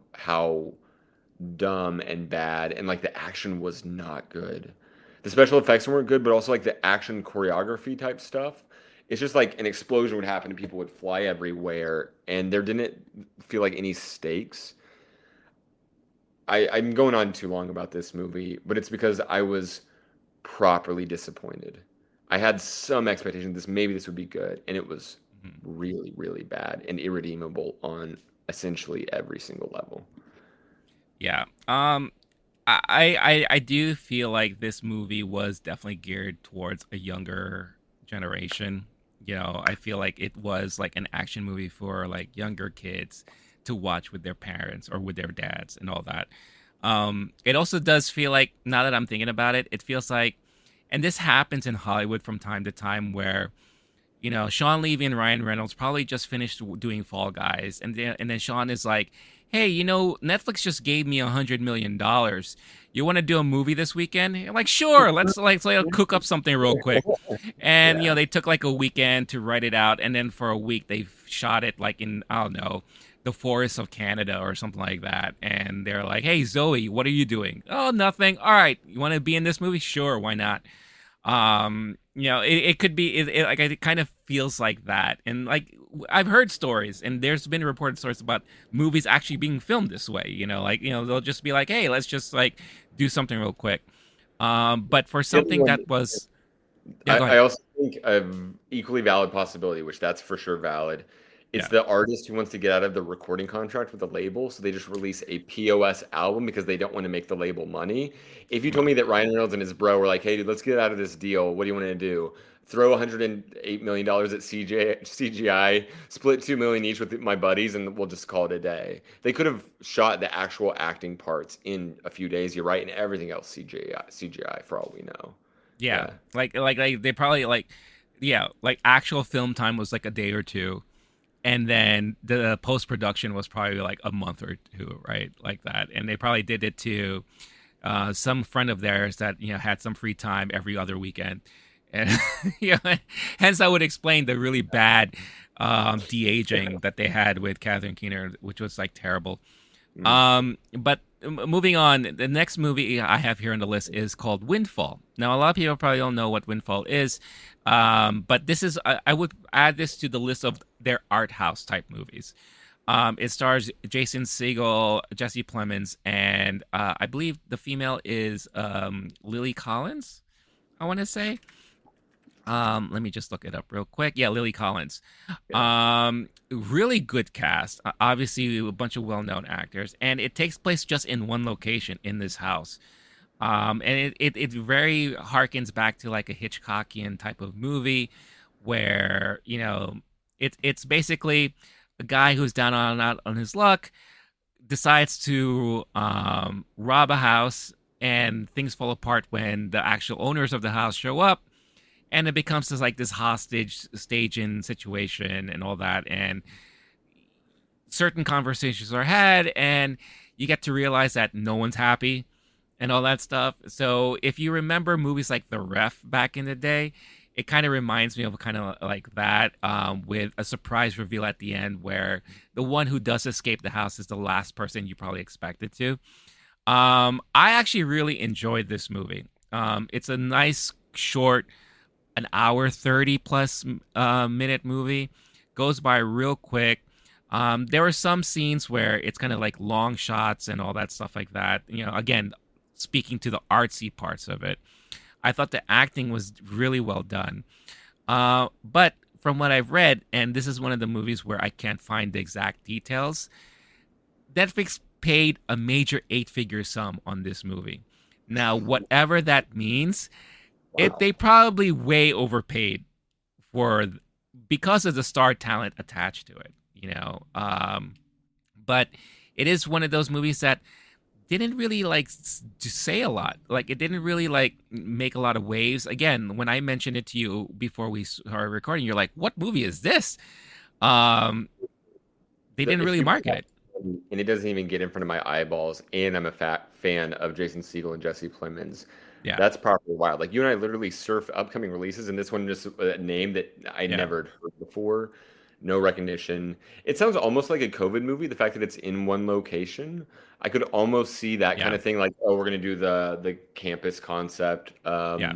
dumb and bad, and like the action was not good. The special effects weren't good, but also like the action choreography type stuff. It's just like an explosion would happen and people would fly everywhere, and there didn't feel like any stakes. I'm going on too long about this movie, but it's because I was properly disappointed. I had some expectation this would be good, and it was Mhm. really, really bad and irredeemable on essentially every single level. Yeah. I do feel like this movie was definitely geared towards a younger generation. I feel like it was like an action movie for like younger kids to watch with their parents or with their dads and all that. It also does feel like, now that I'm thinking about it, it feels like, and this happens in Hollywood from time to time, where Sean Levy and Ryan Reynolds probably just finished doing Fall Guys, and then Sean is like, "Hey, Netflix just gave me $100 million. You want to do a movie this weekend?" I'm like, "Sure, let's cook up something real quick." And Yeah. they took like a weekend to write it out, and then for a week they shot it like in, I don't know, the forests of Canada or something like that. And they're like, "Hey, Zoe, what are you doing?" "Oh, nothing." "All right, you want to be in this movie?" "Sure, why not?" It could be like it kind of feels like that, and like I've heard stories, and there's been reported stories about movies actually being filmed this way. They'll just be like, hey, let's just like do something real quick. But for The other something one, that was, yeah, go I ahead. also think a equally valid possibility, which that's for sure valid. It's Yeah. the artist who wants to get out of the recording contract with the label, so they just release a POS album because they don't want to make the label money. If you told Well, me that Ryan Reynolds and his bro were like, "Hey, dude, let's get out of this deal. What do you want to do? Throw $108 million at CGI, split 2 million each with my buddies, and we'll just call it a day." They could have shot the actual acting parts in a few days. You're right, and everything else CGI for all we know. yeah, Yeah. like they probably like, yeah, like actual film time was like a day or two, and then the post production was probably like a month or two, right? Like that, and they probably did it to some friend of theirs that had some free time every other weekend, and hence I would explain the really bad de aging that they had with Catherine Keener, which was like terrible. Mm. But moving on, the next movie I have here on the list is called Windfall. Now, a lot of people probably don't know what Windfall is, but this is I would add this to the list of their art house type movies. It stars Jason Segel, Jesse Plemons, and I believe the female is Lily Collins. I want to say. Let me just look it up real quick. Yeah, Lily Collins. Yeah. Really good cast. Obviously, a bunch of well-known actors, and it takes place just in one location in this house. And it very harkens back to like a Hitchcockian type of movie, where it's basically a guy who's down on out on his luck decides to rob a house, and things fall apart when the actual owners of the house show up, and it becomes this hostage staging situation and all that, and certain conversations are had, and you get to realize that no one's happy and all that stuff. So if you remember movies like The Ref back in the day, it kind of reminds me of kind of like that, with a surprise reveal at the end where the one who does escape the house is the last person you probably expected to. I actually really enjoyed this movie. It's a nice short, an hour 30 plus minute movie. Goes by real quick. There were some scenes where it's kind of like long shots and all that stuff like that. Again, speaking to the artsy parts of it, I thought the acting was really well done. But from what I've read, and this is one of the movies where I can't find the exact details, Netflix paid a major eight-figure sum on this movie. Now, whatever that means, they probably way overpaid for, because of the star talent attached to it. But it is one of those movies that didn't really like to say a lot. Like it didn't really like make a lot of waves. Again, when I mentioned it to you before we started recording, you're like, "What movie is this?" Um, they didn't If really you market it. and it doesn't even get in front of my eyeballs, and I'm a fat fan of Jason Segel and Jesse Plemons, Yeah, that's properly wild. Like you and I literally surf upcoming releases, and this one just a name that I yeah, never had heard before, no recognition. It sounds almost like a COVID movie. The fact that it's in one location, I could almost see that kind yeah, of thing. Like, oh, we're gonna do the campus concept. yeah,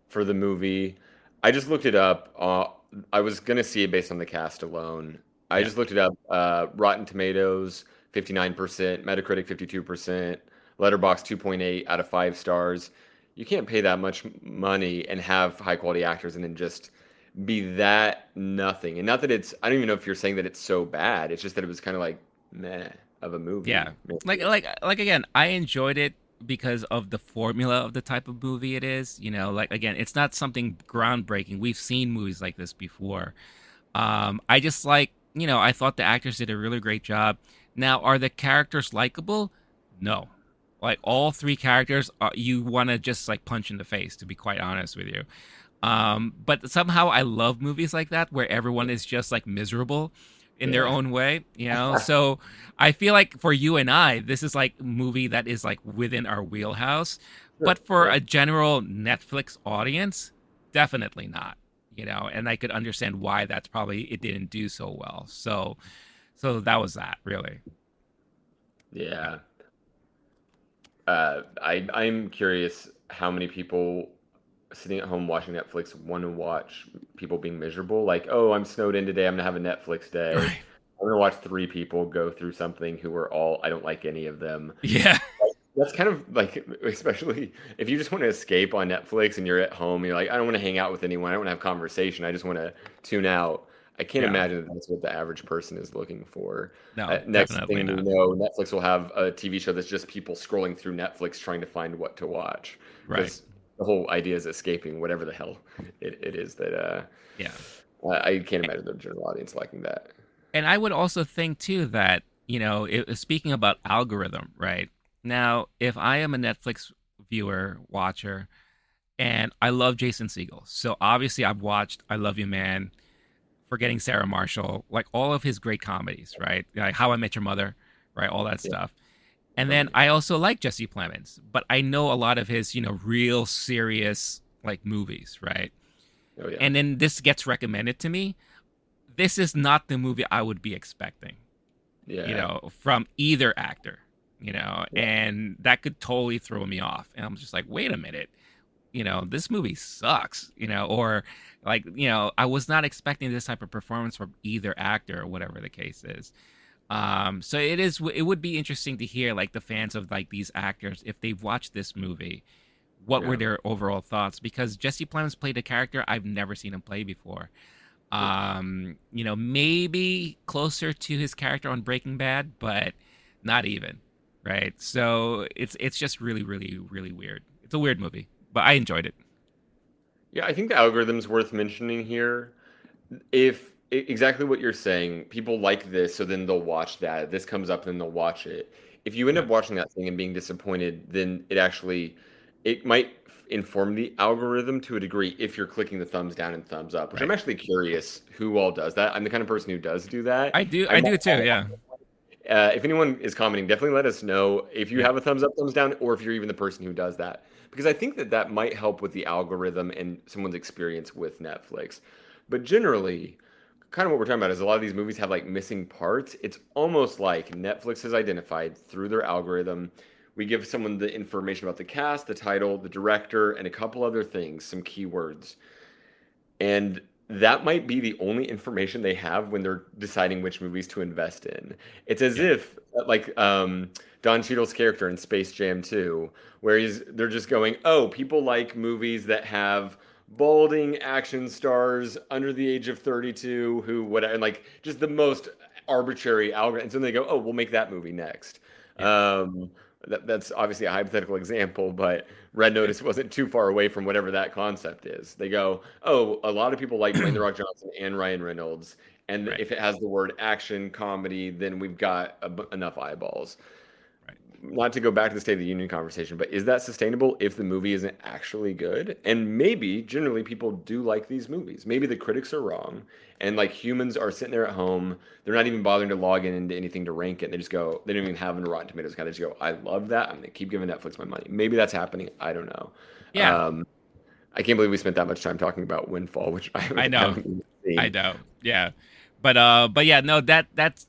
For the movie. I just looked it up. I was gonna see it based on the cast alone. I yeah, just looked it up. Rotten Tomatoes, 59%, Metacritic, 52%, Letterboxd 2.8 out of 5 stars. You can't pay that much money and have high quality actors and then just be that nothing. And not that it's, I don't even know if you're saying that it's so bad. It's just that it was kind of like meh of a yeah. movie. Like again, I enjoyed it because of the formula of the type of movie it is. Like again, it's not something groundbreaking. We've seen movies like this before. I just like, I thought the actors did a really great job. Now, are the characters likable? No. Like all three characters, you want to just like punch in the face, to be quite honest with you. But somehow I love movies like that where everyone is just like miserable in their Yeah. own way. So I feel like for you and I, this is like a movie that is like within our wheelhouse. Sure. But for Yeah. a general Netflix audience, definitely not. And I could understand why that's probably it didn't do so well. So that was that really. Yeah. Yeah. I'm curious how many people. sitting at home watching Netflix want to watch people being miserable. Like, oh, I'm snowed in today. I'm gonna have a Netflix day. Right. I'm gonna watch three people go through something who are all I don't like any of them. Yeah. That's kind of like, especially if you just want to escape on Netflix and you're at home, you're like, I don't want to hang out with anyone. I don't want to have conversation. I just want to tune out. I can't Yeah. imagine that that's what the average person is looking for. No, Next definitely thing we not. know, Netflix will have a TV show that's just people scrolling through Netflix trying to find what to watch Right. because the whole idea is escaping whatever the hell it is that Yeah. I can't imagine the general audience liking that. And I would also think too that, speaking about algorithm, right? Now, if I am a Netflix viewer, watcher, and I love Jason Segel. So obviously I've watched I Love You Man, Forgetting Sarah Marshall, like all of his great comedies, right? Like How I Met Your Mother, right? All that Yeah, stuff. And then funny. I also like Jesse Plemons, but I know a lot of his, real serious like movies, right? Oh yeah, And then this gets recommended to me. This is not the movie I would be expecting, yeah, from either actor, yeah. and that could totally throw me off. And I'm just like, wait a minute, this movie sucks, or like, I was not expecting this type of performance from either actor or whatever the case is. So it would be interesting to hear like the fans of like these actors, if they've watched this movie, what were Yeah. their overall thoughts? Because Jesse Plemons played a character I've never seen him play before. Maybe closer to his character on Breaking Bad, but not even, right? So it's just really, really, really weird. It's a weird movie, but I enjoyed it. Yeah, I think the algorithm's worth mentioning here. If exactly what you're saying, people like this, so then they'll watch that. This comes up, then they'll watch it. If you end Yeah, up watching that thing and being disappointed, then it might inform the algorithm to a degree if you're clicking the thumbs down and thumbs up, which I'm right. actually curious who all does that. I'm the kind of person who does do that. I I might do too. Yeah, if anyone is commenting, definitely let us know if you yeah, have a thumbs up, thumbs down, or if you're even the person who does that. Because I think that that might help with the algorithm and someone's experience with Netflix. But generally, kind of what we're talking about is a lot of these movies have like missing parts. It's almost like Netflix has identified through their algorithm. We give someone the information about the cast, the title, the director, and a couple other things, some keywords. And that might be the only information they have when they're deciding which movies to invest in. It's as yeah, if, like, Don Cheadle's character in Space Jam 2, where they're just going, oh, people like movies that have balding action stars under the age of 32 who, whatever, and like just the most arbitrary algorithm. And so they go, oh, we'll make that movie next. yeah, Um, that's obviously a hypothetical example, but Red right, Notice wasn't too far away from whatever that concept is. They go, oh, a lot of people like Dwayne The Rock Johnson and Ryan Reynolds. And right, if it has the word action, comedy, then we've got enough eyeballs. right. Not to go back to the State of the Union conversation, but is that sustainable if the movie isn't actually good? And maybe generally people do like these movies. Maybe the critics are wrong. And like humans are sitting there at home, they're not even bothering to log in into anything to rank it. They just go, they don't even have a Rotten Tomatoes account. They just go, I love that. I'm going to keep giving Netflix my money. Maybe that's happening. I don't know. Yeah, Um, I can't believe we spent that much time talking about Windfall, which I I know, haven't even I seen. know. Yeah, but yeah, no, that's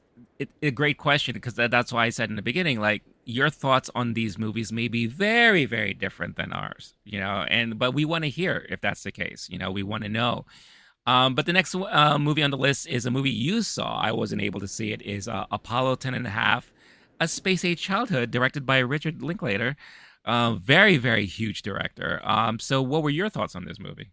a great question, because that's why I said in the beginning, like your thoughts on these movies may be very, very different than ours, and but we want to hear if that's the case. We want to know. But the next movie on the list is a movie you saw. I wasn't able to see it. Is Apollo 10 and a half, A Space Age Childhood, directed by Richard Linklater. Very, very huge director. So what were your thoughts on this movie?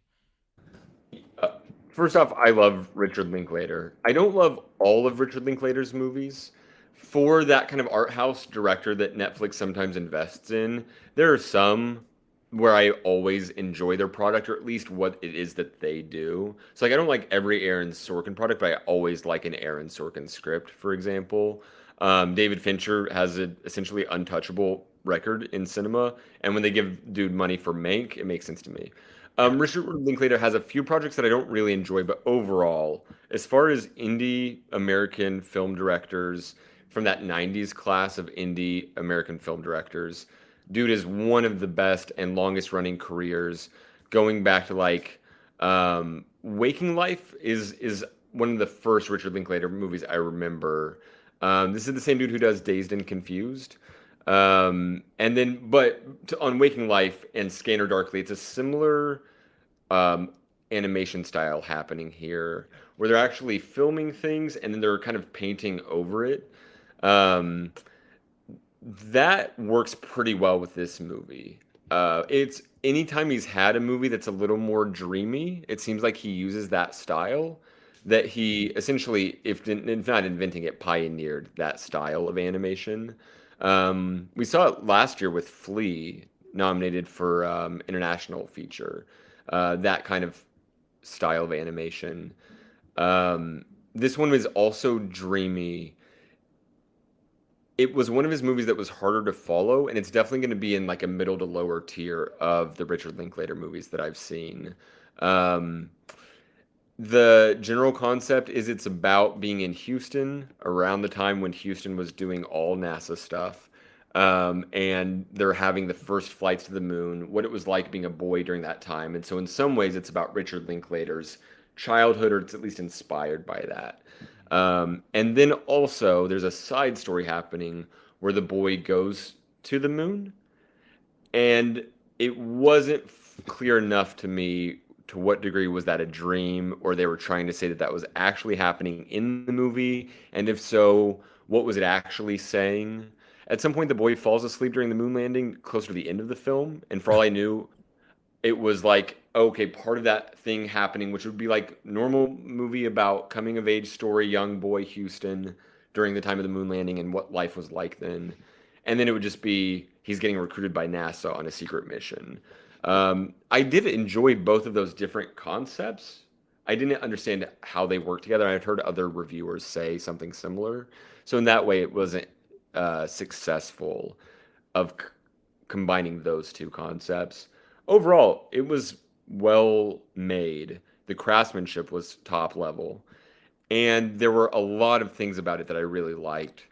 Uh, First off, I love Richard Linklater. I don't love all of Richard Linklater's movies. For that kind of art house director that Netflix sometimes invests in, there are some where I always enjoy their product, or at least what it is that they do. So, like, I don't like every Aaron Sorkin product, but I always like an Aaron Sorkin script, for example. David Fincher has an essentially untouchable record in cinema, and when they give dude money for Mank, it makes sense to me. Yeah, Richard Linklater has a few projects that I don't really enjoy, but overall, as far as indie American film directors from that 90s class of indie American film directors, dude is one of the best and longest running careers. Going back to like Waking Life is one of the first Richard Linklater movies I remember. This is the same dude who does Dazed and Confused. And then, but on Waking Life and Scanner Darkly, it's a similar. um, animation style happening here, where they're actually filming things and then they're kind of painting over it. Um, that works pretty well with this movie. It's anytime he's had a movie that's a little more dreamy, it seems like he uses that style. That he essentially, if not inventing it, pioneered that style of animation. We saw it last year with Flea, nominated for international feature. That kind of style of animation. This one was also dreamy. It was one of his movies that was harder to follow, and it's definitely going to be in like a middle to lower tier of the Richard Linklater movies that I've seen. Um, the general concept is it's about being in Houston around the time when Houston was doing all NASA stuff. And they're having the first flights to the moon, what it was like being a boy during that time. And so, in some ways, it's about Richard Linklater's childhood, or it's at least inspired by that. And then also, there's a side story happening where the boy goes to the moon, and it wasn't clear enough to me to what degree was that a dream, or they were trying to say that that was actually happening in the movie, and if so, what was it actually saying? At some point, the boy falls asleep during the moon landing, closer to the end of the film, and for all I knew, it was like okay, part of that thing happening, which would be like normal movie about coming of age story, young boy Houston during the time of the moon landing and what life was like then, and then it would just be he's getting recruited by NASA on a secret mission. I did enjoy both of those different concepts. I didn't understand how they work together. I've heard other reviewers say something similar, so in that way, it wasn't successful of combining those two concepts. Overall, it was well made. The craftsmanship was top level, and there were a lot of things about it that I really liked.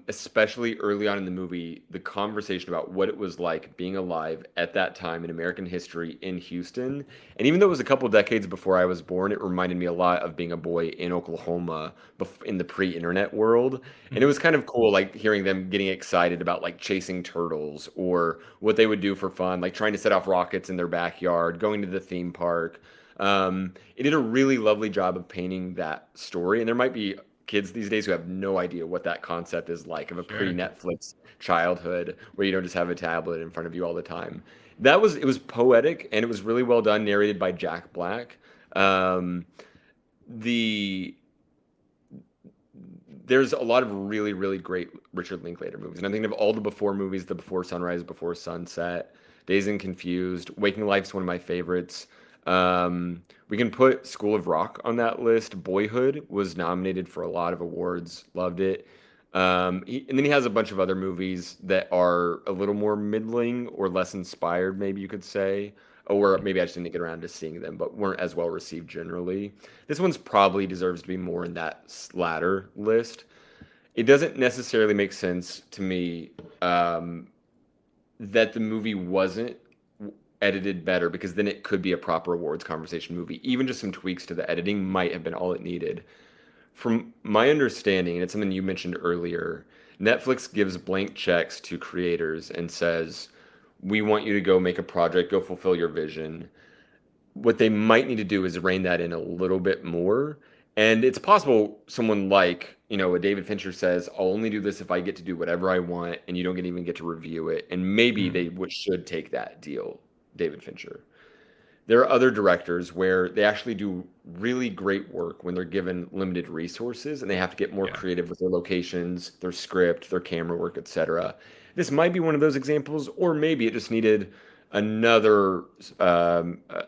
Especially early on in the movie, the conversation about what it was like being alive at that time in American history in Houston. And even though it was a couple decades before I was born, it reminded me a lot of being a boy in Oklahoma in the pre-internet world. And it was kind of cool, like hearing them getting excited about like chasing turtles or what they would do for fun, like trying to set off rockets in their backyard, going to the theme park. It did a really lovely job of painting that story. And there might be kids these days who have no idea what that concept is like of a Sure. pre-Netflix childhood where you don't just have a tablet in front of you all the time. That was it was poetic and it was really well done, narrated by Jack Black. Um, the there's a lot of really, really great Richard Linklater movies. And I'm thinking of all the Before movies, the Before Sunrise, Before Sunset, Dazed and Confused, Waking Life's one of my favorites. We can put School of Rock on that list. Boyhood was nominated for a lot of awards, loved it. And then he has a bunch of other movies that are a little more middling or less inspired, maybe you could say. Or maybe I just didn't get around to seeing them, but weren't as well received generally. This one's probably deserves to be more in that latter list. It doesn't necessarily make sense to me that the movie wasn't edited better because then it could be a proper awards conversation movie. Even just some tweaks to the editing might have been all it needed. From my understanding, and it's something you mentioned earlier, Netflix gives blank checks to creators and says, "We want you to go make a project, go fulfill your vision." What they might need to do is rein that in a little bit more. And it's possible someone like, a David Fincher says, I'll only do this if I get to do whatever I want and you don't even get to review it. And maybe Mm, they should take that deal, David Fincher. There are other directors where they actually do really great work when they're given limited resources and they have to get more yeah. creative with their locations, their script, their camera work, etc. This might be one of those examples, or maybe it just needed another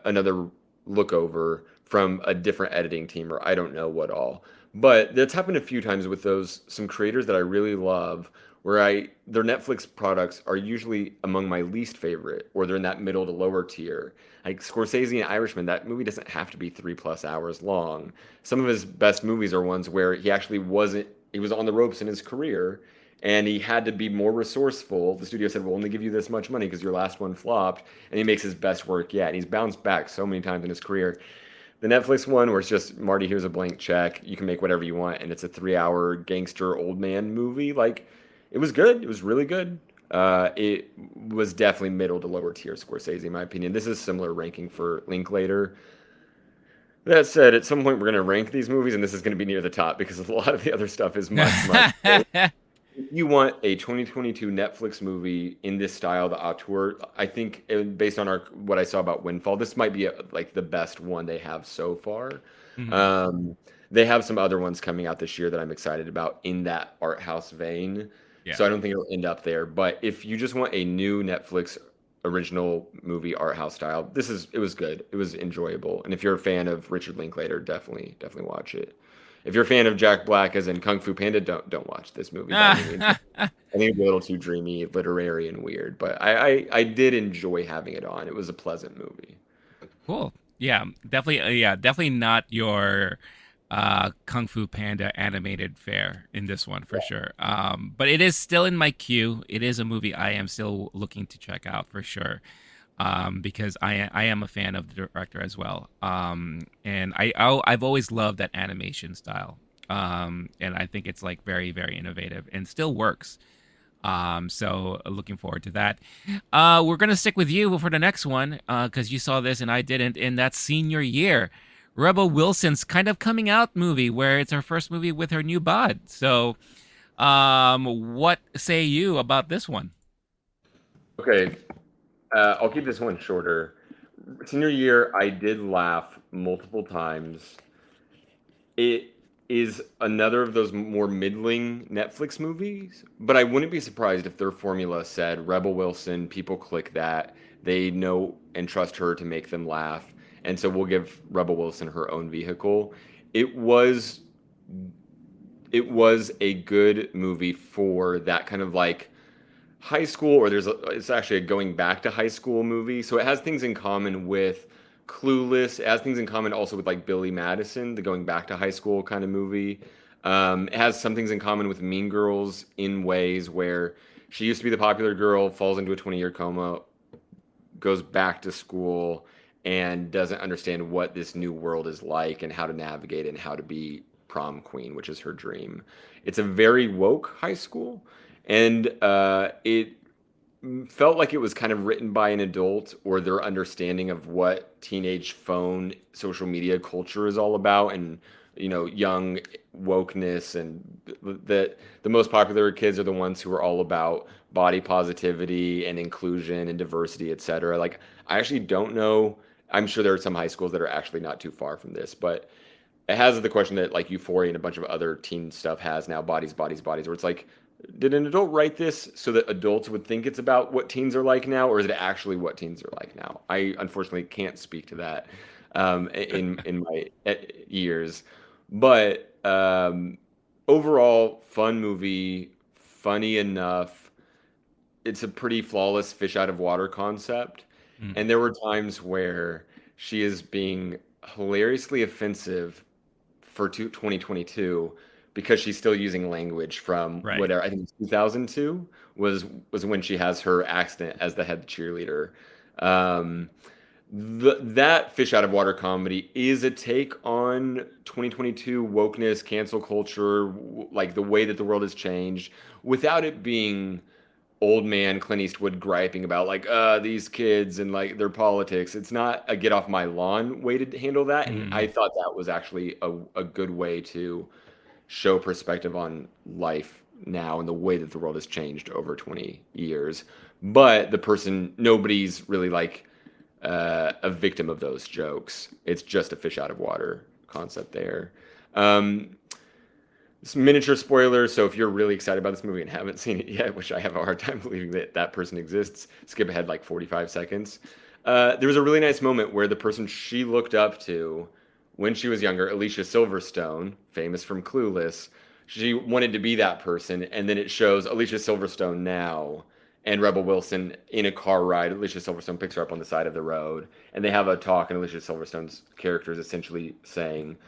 another look over from a different editing team, or I don't know what all. But that's happened a few times with those some creators that I really love, where I their Netflix products are usually among my least favorite, or they're in that middle to lower tier. Like Scorsese and Irishman, that movie doesn't have to be 3+ hours long. Some of his best movies are ones where he actually wasn't, he was on the ropes in his career and he had to be more resourceful. The studio said, we'll only give you this much money because your last one flopped. And he makes his best work yet. And he's bounced back so many times in his career. The Netflix one, where it's just Marty, here's a blank check. You can make whatever you want. And it's a 3-hour gangster old man movie. Like, it was good. It was really good. It was definitely middle to lower tier Scorsese, in my opinion. This is similar ranking for Linklater. That said, at some point we're going to rank these movies, and this is going to be near the top because a lot of the other stuff is much, much. If you want a 2022 Netflix movie in this style, the auteur, I think based on our what I saw about Windfall, this might be like the best one they have so far. Mhm. Um, they have some other ones coming out this year that I'm excited about in that art house vein. Yeah. So I don't think it'll end up there. But if you just want a new Netflix original movie art house style, it was good. It was enjoyable. And if you're a fan of Richard Linklater, definitely watch it. If you're a fan of Jack Black as in Kung Fu Panda, don't watch this movie by any means. I think it's a little too dreamy, literary, and weird, but I did enjoy having it on. It was a pleasant movie. Cool. Yeah, definitely. Yeah, definitely not your Kung Fu Panda animated fare in this one for sure. But it is still in my queue. It is a movie I am still looking to check out for sure. Because I am a fan of the director as well. And I've always loved that animation style. And I think it's like very innovative and still works. So looking forward to that. We're gonna stick with you for the next one because you saw this and I didn't, and that's Senior Year. Rebel Wilson's kind of coming out movie where it's her first movie with her new bod. So, what say you about this one? Okay, I'll keep this one shorter. Senior year, I did laugh multiple times. It is another of those more middling Netflix movies, but I wouldn't be surprised if their formula said Rebel Wilson, people click that, they know and trust her to make them laugh, and so we'll give Rebel Wilson her own vehicle. It was it was a good movie for that kind of like high school, or it's actually a going back to high school movie. So it has things in common with Clueless. It has things in common also with like Billy Madison, the going back to high school kind of movie. It has some things in common with Mean Girls in ways where she used to be the popular girl, falls into a 20-year coma, goes back to school, and doesn't understand what this new world is like and how to navigate it and how to be prom queen, which is her dream. It's a very woke high school, and it felt like it was kind of written by an adult or their understanding of what teenage phone social media culture is all about, and young wokeness, and that the most popular kids are the ones who are all about body positivity and inclusion and diversity, etc. Like, I actually don't know. I'm sure there are some high schools that are actually not too far from this, but it has the question that like Euphoria and a bunch of other teen stuff has now, bodies, bodies, bodies, where it's like, did an adult write this so that adults would think it's about what teens are like now, or is it actually what teens are like now? I unfortunately can't speak to that in my years, but overall, fun movie, funny enough. It's a pretty flawless fish out of water concept, Mm, and there were times where she is being hilariously offensive for 2022 because she's still using language from right. whatever, I think 2002 was when she has her accident as the head cheerleader. Um, that fish out of water comedy is a take on 2022 wokeness, cancel culture, like the way that the world has changed, without it being old man Clint Eastwood griping about like these kids and like their politics. It's not a get off my lawn way to handle that, and I Mm, thought that was actually a good way to show perspective on life now and the way that the world has changed over 20 years. But the person, nobody's really like a victim of those jokes. It's just a fish out of water concept there. Um, some miniature spoilers. So if you're really excited about this movie and haven't seen it yet, which I have a hard time believing that that person exists, skip ahead like 45 seconds. There was a really nice moment where the person she looked up to when she was younger, Alicia Silverstone, famous from Clueless, she wanted to be that person, and then it shows Alicia Silverstone now and Rebel Wilson in a car ride. Alicia Silverstone picks her up on the side of the road, and they have a talk, and Alicia Silverstone's character is essentially saying,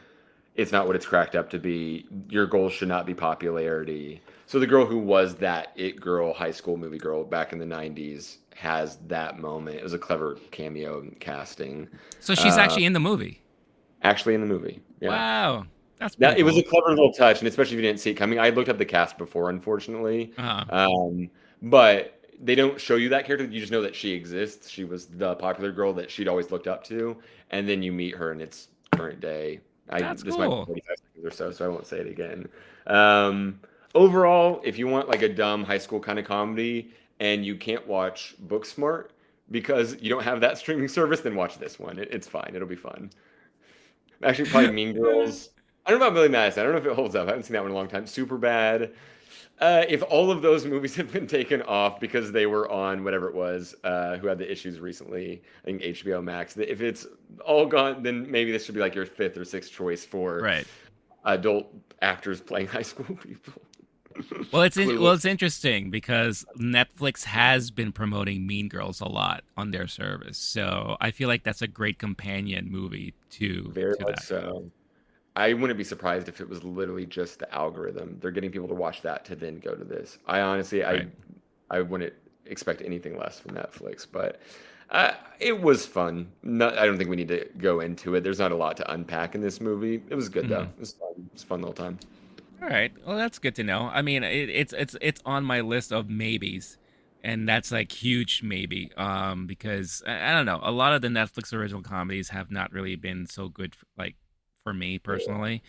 it's not what it's cracked up to be. Your goal should not be popularity. So the girl who was that it girl, high school movie girl back in the 90s has that moment. It was a clever cameo and casting. so she's Uh, actually in the movie. actually in the movie. Yeah. Wow, that's pretty That it was a cool. clever little touch, and especially if you didn't see it coming. I looked up the cast before, unfortunately. Uh, Um, but they don't show you that character. You just know that she exists. She was the popular girl that she'd always looked up to, and then you meet her, and it's current day. I That's this might be cool. 45 seconds or so, so I won't say it again. Um, Overall, if you want like a dumb high school kind of comedy and you can't watch Booksmart because you don't have that streaming service, then watch this one. It's fine. It'll be fun. Actually, probably Mean Girls. I don't know about Billy Madison. I don't know if it holds up. I haven't seen that one in a long time. Super bad. If all of those movies have been taken off because they were on whatever it was, who had the issues recently, I think HBO Max. If it's all gone, then maybe this should be like your fifth or sixth choice for Right. adult actors playing high school people. Well, Clueless, it's interesting because Netflix has been promoting Mean Girls a lot on their service, so I feel like that's a great companion movie very to much that. so. I wouldn't be surprised if it was literally just the algorithm. They're getting people to watch that to then go to this. I honestly, Right. I wouldn't expect anything less from Netflix, but it was fun. Not, I don't think we need to go into it. There's not a lot to unpack in this movie. It was good though. Hmm. It was fun. It was a fun little time. All right. Well, that's good to know. I mean, it's on my list of maybes, and that's like huge maybe. Because I don't know, a lot of the Netflix original comedies have not really been so good, like for me Yeah. personally.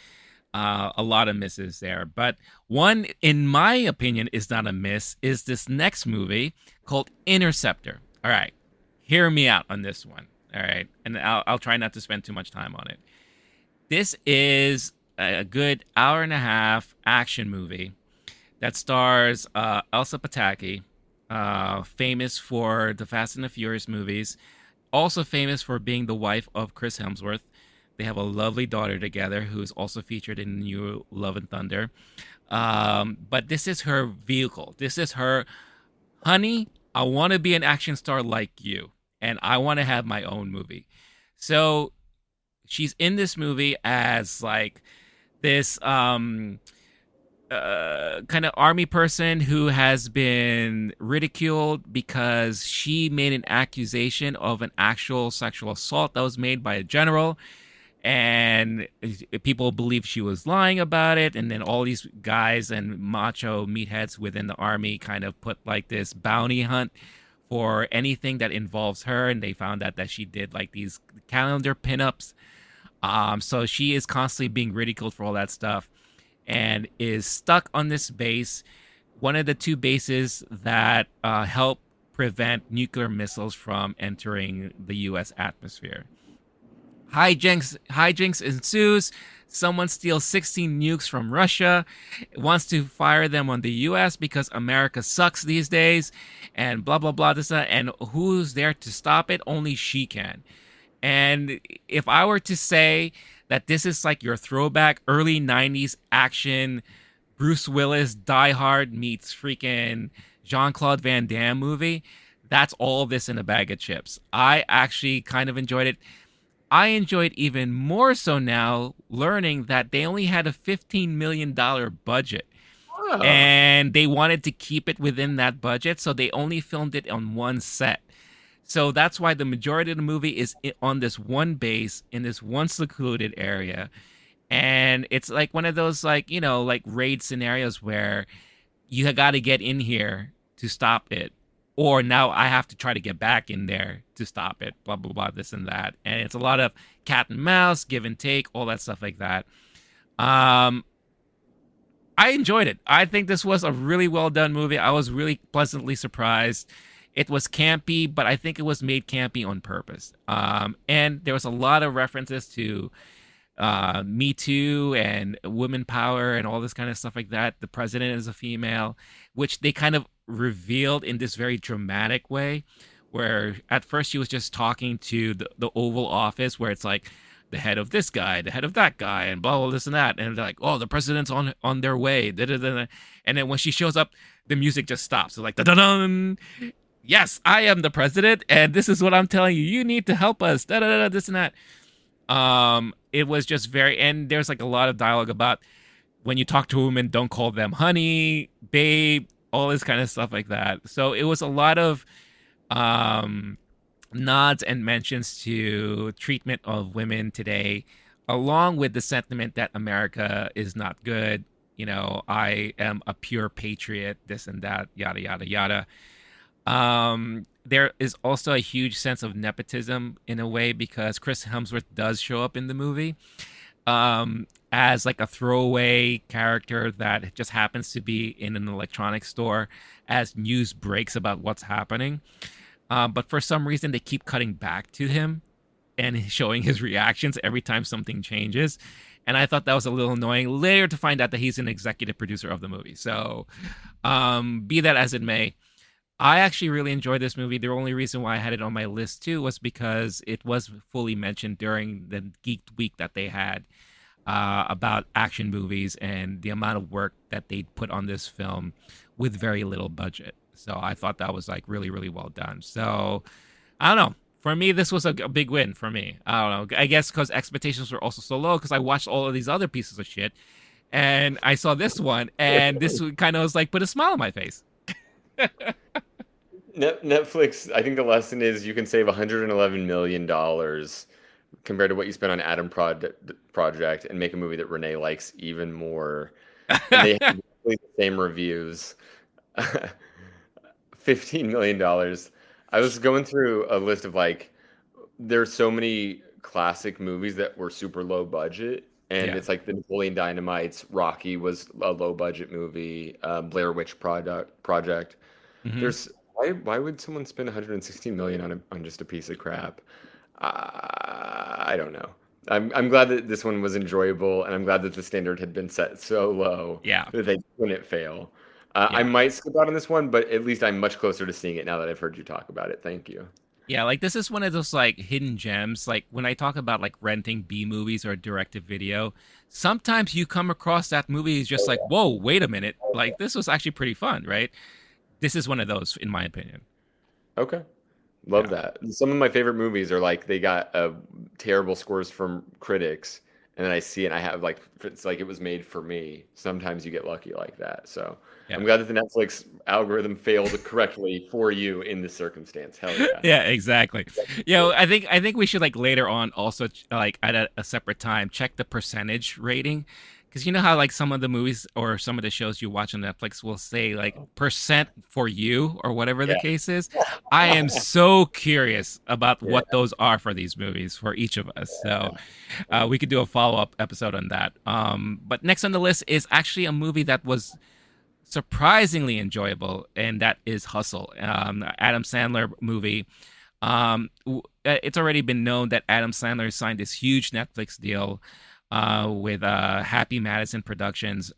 A lot of misses there, but one, in my opinion, is not a miss. Is this next movie called Interceptor? All right, hear me out on this one. All right, and I'll try not to spend too much time on it. This is a good hour and a half action movie that stars Elsa Pataki, famous for the Fast and the Furious movies, also famous for being the wife of Chris Hemsworth. They have a lovely daughter together who is also featured in the new Love and Thunder. But this is her vehicle. This is her, honey, I want to be an action star like you, and I want to have my own movie. So she's in this movie as like this kind of army person who has been ridiculed because she made an accusation of an actual sexual assault that was made by a general, and people believe she was lying about it, and then all these guys and macho meatheads within the army kind of put like this bounty hunt for anything that involves her, and they found out that she did like these calendar pinups. So she is constantly being ridiculed for all that stuff and is stuck on this base, one of the two bases that help prevent nuclear missiles from entering the U.S. atmosphere. Hijinks ensues. Someone steals 16 nukes from Russia, wants to fire them on the U.S. because America sucks these days, and blah blah blah. This and who's there to stop it? Only she can. And if I were to say that this is like your throwback early 90s action, Bruce Willis, Die Hard meets freaking Jean Claude Van Damme movie, that's all of this in a bag of chips. I actually kind of enjoyed it. I enjoyed even more so now learning that they only had a $15 million budget Ah, and they wanted to keep it within that budget. So they only filmed it on one set. So that's why the majority of the movie is on this one base in this one secluded area. And it's like one of those, like, like raid scenarios where you got to get in here to stop it. Or now I have to try to get back in there to stop it, blah, blah, blah, this and that. And it's a lot of cat and mouse, give and take, all that stuff like that. Um, I enjoyed it. I think this was a really well done movie. I was really pleasantly surprised. It was campy, but I think it was made campy on purpose. And there was a lot of references to Me Too and women power and all this kind of stuff like that. The president is a female, which they kind of revealed in this very dramatic way, where at first she was just talking to the Oval Office, where it's like the head of this guy, the head of that guy, and blah blah this and that, and they're like, oh, the president's on their way, da, da, da. And then when she shows up, the music just stops. It's like da da dun. Yes, I am the president, and this is what I'm telling you. You need to help us. Da da da. This and that. It was just very, and there's like a lot of dialogue about when you talk to a woman, don't call them honey, babe, all this kind of stuff like that. So it was a lot of um nods and mentions to treatment of women today, along with the sentiment that America is not good. I am a pure patriot, this and that, yada yada yada. There is also a huge sense of nepotism in a way because Chris Hemsworth does show up in the movie as like a throwaway character that just happens to be in an electronics store as news breaks about what's happening. But for some reason, they keep cutting back to him and showing his reactions every time something changes. And I thought that was a little annoying. Later to find out that he's an executive producer of the movie. So, be that as it may, I actually really enjoyed this movie. The only reason why I had it on my list too was because it was fully mentioned during the Geek Week that they had about action movies and the amount of work that they put on this film with very little budget. So I thought that was like really, really well done. So I don't know. For me, this was a big win for me. I don't know. I guess because expectations were also so low because I watched all of these other pieces of shit and I saw this one and this kind of was like put a smile on my face. Netflix, I think the lesson is you can save $111 million compared to what you spent on Project and make a movie that Renee likes even more. And they have exactly the same reviews. $15 million. I was going through a list of like, there's so many classic movies that were super low budget. And Yeah. it's like the Napoleon Dynamites, Rocky was a low budget movie, Blair Witch Project. Hmm. There's why would someone spend 116 million on just a piece of crap? I don't know. I'm glad that this one was enjoyable, and I'm glad that the standard had been set so low Yeah. that they couldn't fail. I Yeah. might skip out on this one, but at least I'm much closer to seeing it now that I've heard you talk about it. Thank you. Yeah, like this is one of those like hidden gems. Like when I talk about like renting B movies or directed video, sometimes you come across that movie is just like, whoa, wait a minute. Like this was actually pretty fun, right? This is one of those, in my opinion. Okay. Love Yeah. that. Some of my favorite movies are like they got terrible scores from critics, and then I see it and I have like it's like it was made for me. Sometimes you get lucky like that. So Yeah. I'm glad that the Netflix algorithm failed correctly for you in this circumstance. Hell yeah. Yeah, exactly. I think we should like later on also like at a separate time check the percentage rating because you know how like some of the movies or some of the shows you watch on Netflix will say like percent for you or whatever the Yeah. case is. I am so curious about Yeah. what those are for these movies for each of us. So we could do a follow up episode on that. But next on the list is actually a movie that was surprisingly enjoyable, and that is Hustle, Adam Sandler movie. It's already been known that Adam Sandler signed this huge Netflix deal with Happy Madison Productions,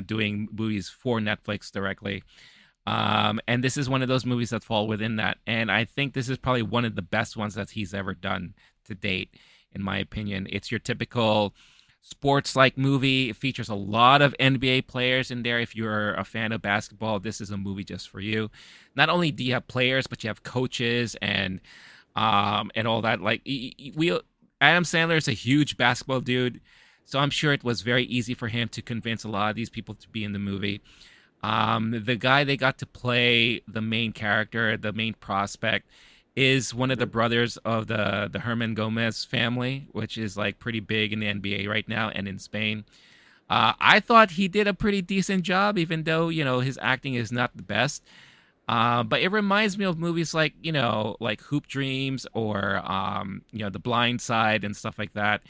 doing movies for Netflix directly. And this is one of those movies that fall within that. And I think this is probably one of the best ones that he's ever done to date, in my opinion. It's your typical sports like movie. It features a lot of NBA players in there. If you're a fan of basketball, this is a movie just for you. Not only do you have players, but you have coaches and all that. Like we Adam Sandler is a huge basketball dude, so I'm sure it was very easy for him to convince a lot of these people to be in the movie. The guy they got to play the main character, the main prospect, is one of the brothers of the Herman Gomez family, which is like pretty big in the NBA right now and in Spain. I thought he did a pretty decent job, even though his acting is not the best. But it reminds me of movies like like Hoop Dreams or The Blind Side and stuff like that.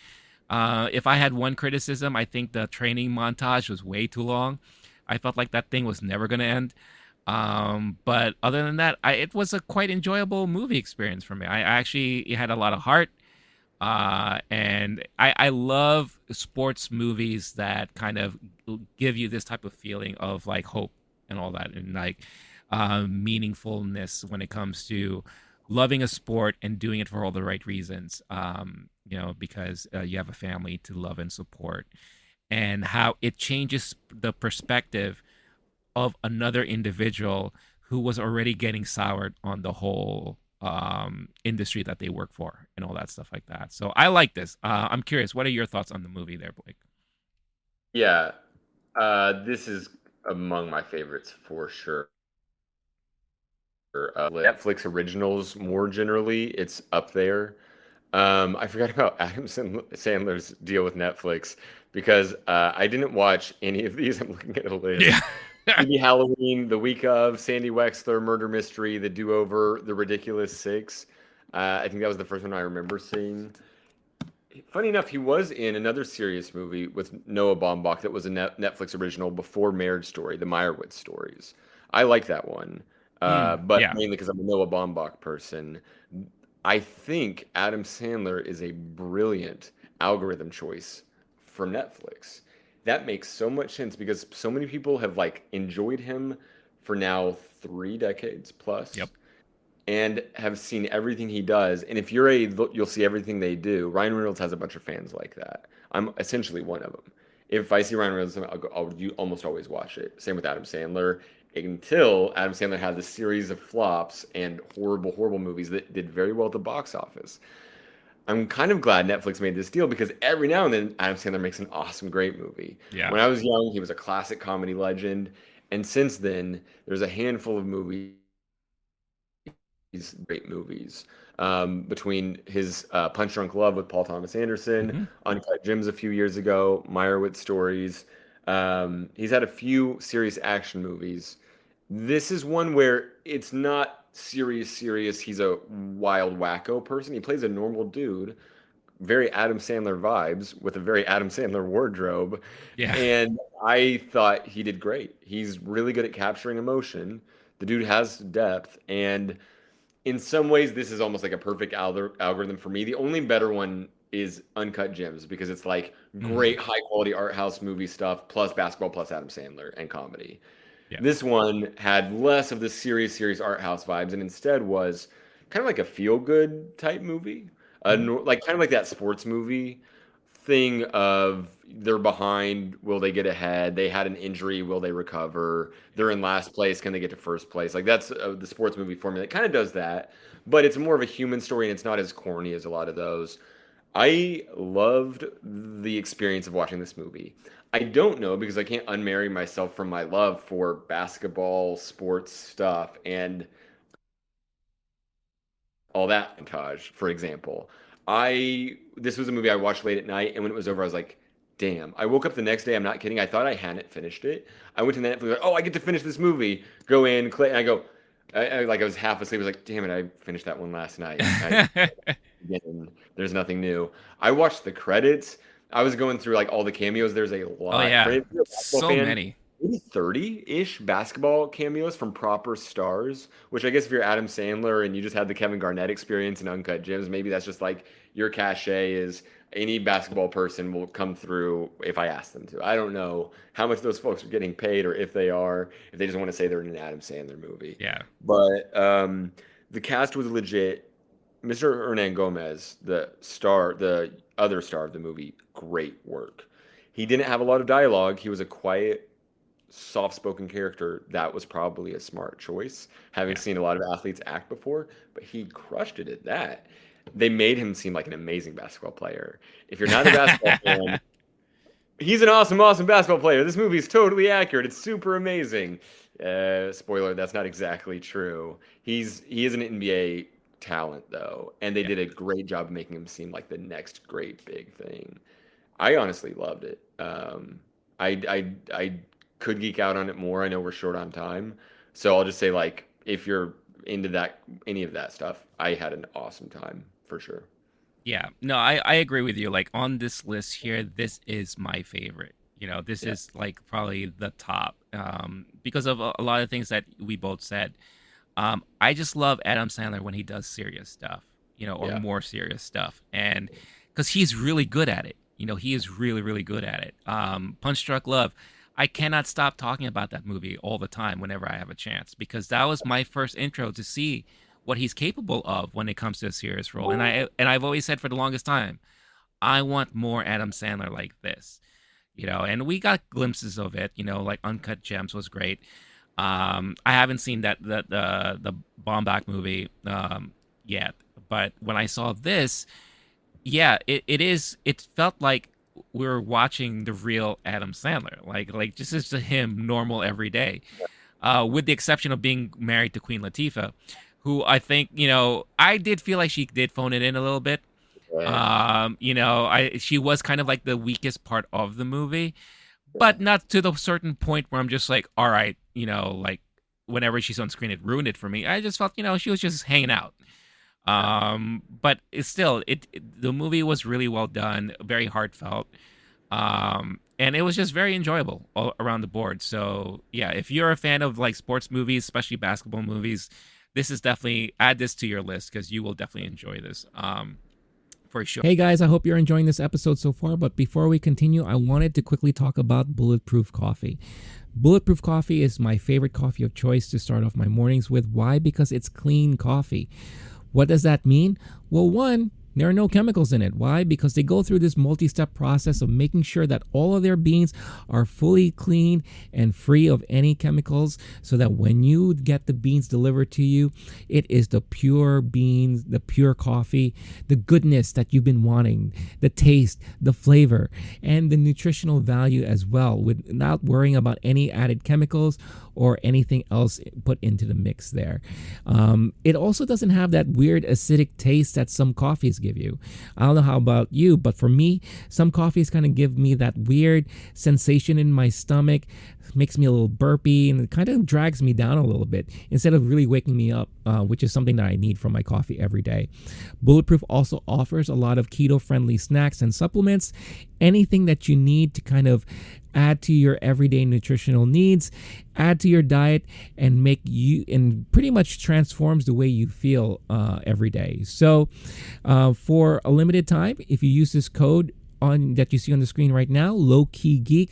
If I had one criticism, I think the training montage was way too long. I felt like that thing was never going to end. But other than that, it was a quite enjoyable movie experience for me. I actually it had a lot of heart. And I love sports movies that kind of give you this type of feeling of like hope and all that, and like meaningfulness when it comes to loving a sport and doing it for all the right reasons. Because you have a family to love and support, and how it changes the perspective of another individual who was already getting soured on the whole industry that they work for and all that stuff like that. So I like this. I'm curious, what are your thoughts on the movie there, Blake? Yeah. This is among my favorites for sure. Netflix originals more generally, it's up there. I forgot about Adam Sandler's deal with Netflix because I didn't watch any of these. I'm looking at a Yeah. list. Maybe Halloween, the week of, Sandy Wexler, Murder Mystery, The Do-Over, The Ridiculous Six. I think that was the first one I remember seeing. Funny enough, he was in another serious movie with Noah Baumbach that was a Netflix original before Marriage Story, the Meyerowitz stories. I like that one, but Yeah. mainly because I'm a Noah Baumbach person. I think Adam Sandler is a brilliant algorithm choice for Netflix. That makes so much sense because so many people have like enjoyed him for now 3 decades Yep. plus and have seen everything he does. And if you're a look, you'll see everything they do. Ryan Reynolds has a bunch of fans like that. I'm essentially one of them. If I see Ryan Reynolds, I'll almost always watch it. Same with Adam Sandler. Until Adam Sandler had this series of flops and horrible, horrible movies that did very well at the box office. I'm kind of glad Netflix made this deal because every now and then Adam Sandler makes an awesome, great movie. Yeah. When I was young, he was a classic comedy legend. And since then, there's a handful of movies these great movies. Between his Punch Drunk Love with Paul Thomas Anderson, Hmm. Uncut Gems a few years ago, Meyerowitz stories. He's had a few serious action movies. This is one where it's not serious, serious. He's a wild wacko person. He plays a normal dude, very Adam Sandler vibes with a very Adam Sandler wardrobe. Yeah. And I thought he did great. He's really good at capturing emotion. The dude has depth, and in some ways, this is almost like a perfect algorithm for me. The only better one is Uncut Gems because it's like Hmm. great high quality art house movie stuff plus basketball plus Adam Sandler and comedy. Yeah. This one had less of the serious, serious art house vibes and instead was kind of like a feel good type movie, Hmm. like kind of like that sports movie thing of they're behind, will they get ahead? They had an injury, will they recover? They're in last place, can they get to first place? Like that's the sports movie formula. It kind of does that, but it's more of a human story and it's not as corny as a lot of those. I loved the experience of watching this movie. I don't know because I can't unmarry myself from my love for basketball, sports stuff, and all that montage, for example. I This was a movie I watched late at night, and when it was over, I was like, "Damn!" I woke up the next day. I'm not kidding. I thought I hadn't finished it. I went to Netflix, like, "Oh, I get to finish this movie." Go in, click, and I go, like I was half asleep. I was like, "Damn it! I finished that one last night." Again, there's nothing new. I watched the credits. I was going through like all the cameos. There's a Oh lot. For yeah. if you're a basketball So fan, many. maybe 30-ish basketball cameos from proper stars, which I guess if you're Adam Sandler and you just had the Kevin Garnett experience in Uncut Gems, maybe that's just like your cachet is any basketball person will come through if I ask them to. I don't know how much those folks are getting paid or if they are, if they just want to say they're in an Adam Sandler movie. Yeah. But the cast was legit. Mr. Hernan Gomez, the star, the other star of the movie, great work. He didn't have a lot of dialogue. He was a quiet, soft-spoken character. That was probably a smart choice, having Yeah. seen a lot of athletes act before, but he crushed it at that. They made him seem like an amazing basketball player. If you're not a basketball fan, he's an awesome, awesome basketball player. This movie is totally accurate. It's super amazing. Spoiler, that's not exactly true. He is an NBA talent though, and they Yeah. did a great job of making him seem like the next great big thing. I honestly loved it. I could geek out on it more. I know we're short on time, so I'll just say like if you're into that any of that stuff, I had an awesome time for sure. Yeah, no, I agree with you. Like on this list here, this is my favorite. This Yeah, is like probably the top because of a lot of things that we both said. I just love Adam Sandler when he does serious stuff, or yeah, more serious stuff, and because he's really good at it. He is really, really good at it. Punch Drunk Love. I cannot stop talking about that movie all the time whenever I have a chance because that was my first intro to see what he's capable of when it comes to a serious role. And I've always said for the longest time, I want more Adam Sandler like this. And we got glimpses of it. Like Uncut Gems was great. I haven't seen the Bomback movie yet, but when I saw this, yeah, it felt like we were watching the real Adam Sandler, like just as him normal every day, with the exception of being married to Queen Latifah, who I think I did feel like she did phone it in a little bit. yeah. I she was kind of like the weakest part of the movie, but not to the certain point where I'm just like, all right, like whenever she's on screen, it ruined it for me. I just felt, she was just hanging out. Yeah. But it's still, the movie was really well done, very heartfelt, and it was just very enjoyable all around the board. So yeah, if you're a fan of like sports movies, especially basketball movies, this is definitely add this to your list because you will definitely enjoy this. For sure. Hey guys, I hope you're enjoying this episode so far. But before we continue, I wanted to quickly talk about Bulletproof Coffee. Bulletproof Coffee is my favorite coffee of choice to start off my mornings with. Why? Because it's clean coffee. What does that mean? Well, one, there are no chemicals in it. Why? Because they go through this multi-step process of making sure that all of their beans are fully clean and free of any chemicals so that when you get the beans delivered to you, it is the pure beans, the pure coffee, the goodness that you've been wanting, the taste, the flavor, and the nutritional value as well, without worrying about any added chemicals or anything else put into the mix there. It also doesn't have that weird acidic taste that some coffees give you. I don't know how about you, but for me, some coffees kind of give me that weird sensation in my stomach, makes me a little burpy, and it kind of drags me down a little bit instead of really waking me up, which is something that I need from my coffee every day. Bulletproof also offers a lot of keto-friendly snacks and supplements, anything that you need to kind of add to your everyday nutritional needs, add to your diet, and make you and pretty much transforms the way you feel every day. So for a limited time, if you use this code on that you see on the screen right now, LOWKEY GEEK,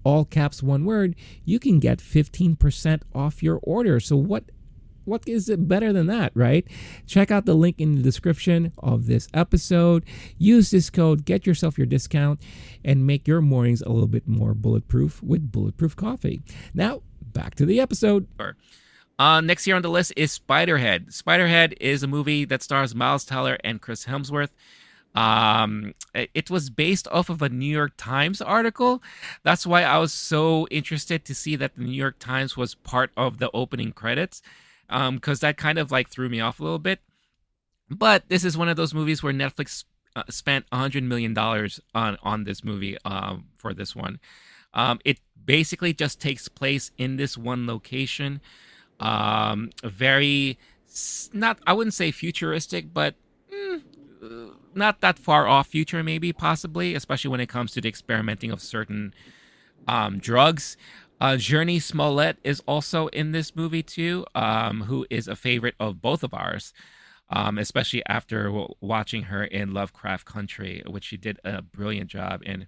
all caps one word, you can get 15% off your order. So what is it better than that, right? Check out the link in the description of this episode. Use this code, get yourself your discount, and make your mornings a little bit more bulletproof with Bulletproof Coffee. Now, back to the episode. Next here on the list is Spiderhead. Spiderhead is a movie that stars Miles Teller and Chris Hemsworth. It was based off of a New York Times article. That's why I was so interested to see that the New York Times was part of the opening credits, because that kind of like threw me off a little bit. But this is one of those movies where Netflix spent $100 million on this movie for this one. It basically just takes place in this one location. Very not, I wouldn't say futuristic, but not that far off future, maybe possibly, especially when it comes to the experimenting of certain drugs. Journey Smollett is also in this movie too, who is a favorite of both of ours, especially after watching her in Lovecraft Country, which she did a brilliant job in.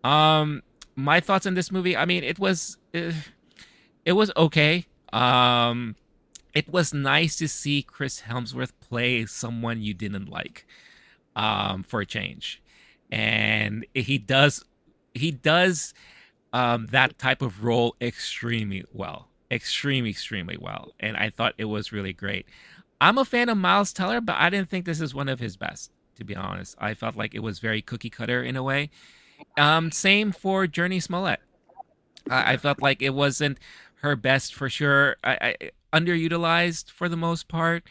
My thoughts on this movie, I mean, it was okay. It was nice to see Chris Hemsworth play someone you didn't like, for a change, and he does that type of role extremely well, and I thought it was really great. I'm a fan of Miles Teller, but I didn't think this is one of his best. To be honest, I felt like it was very cookie cutter in a way. Same for Journey Smollett. I felt like it wasn't her best for sure. I underutilized for the most part.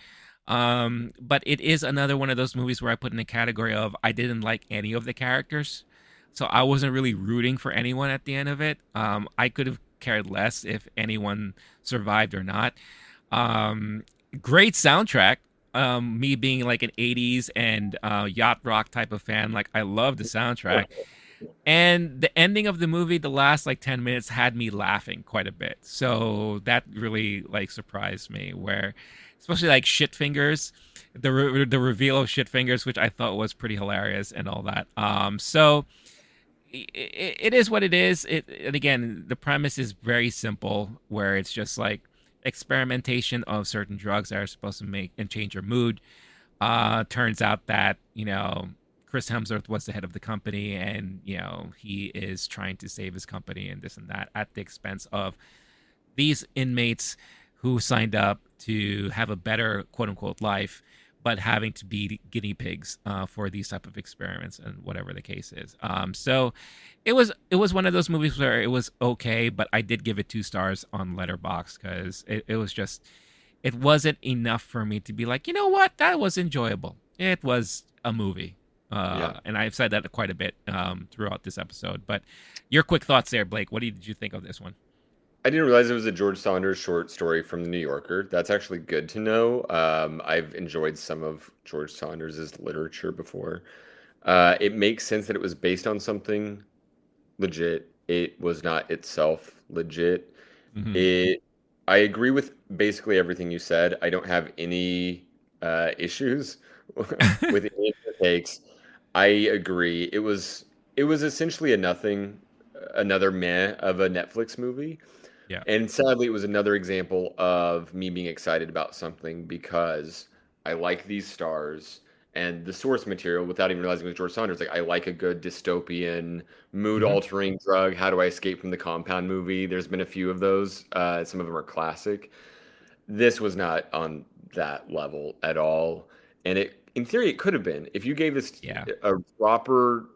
But it is another one of those movies where I put in a category of I didn't like any of the characters, so I wasn't really rooting for anyone at the end of it. I could have cared less if anyone survived or not. Um, Great soundtrack. Me being like an '80s and yacht rock type of fan, like I love the soundtrack. And the ending of the movie, the last like 10 minutes, had me laughing quite a bit. So that really like surprised me, where especially like shit fingers, the reveal of shit fingers, which I thought was pretty hilarious and all that. So it is what it is. And again, the premise is very simple, where it's just like experimentation of certain drugs that are supposed to make and change your mood. Turns out that Chris Hemsworth was the head of the company, and he is trying to save his company and this and that at the expense of these inmates who signed up to have a better quote unquote life, but having to be guinea pigs for these type of experiments and whatever the case is. So it was one of those movies where it was okay, but I did give it 2 stars on Letterboxd because it was just it wasn't enough for me to be like, you know what, that was enjoyable. It was a movie. Yeah. And I've said that quite a bit throughout this episode. But your quick thoughts there, Blake. What did you think of this one? I didn't realize it was a George Saunders short story from the New Yorker. That's actually good to know. I've enjoyed some of George Saunders's literature before. It makes sense that it was based on something legit. It was not itself legit. Hmm. It, I agree with basically everything you said. I don't have any issues with any of the takes. I agree. It was essentially a nothing, another meh of a Netflix movie. Yeah. And sadly, it was another example of me being excited about something because I like these stars and the source material without even realizing it was George Saunders. Like, I like a good dystopian, mood Hmm. altering drug. How do I escape from the compound movie? There's been a few of those. Some of them are classic. This was not on that level at all. And in theory, it could have been. If you gave this Yeah. a proper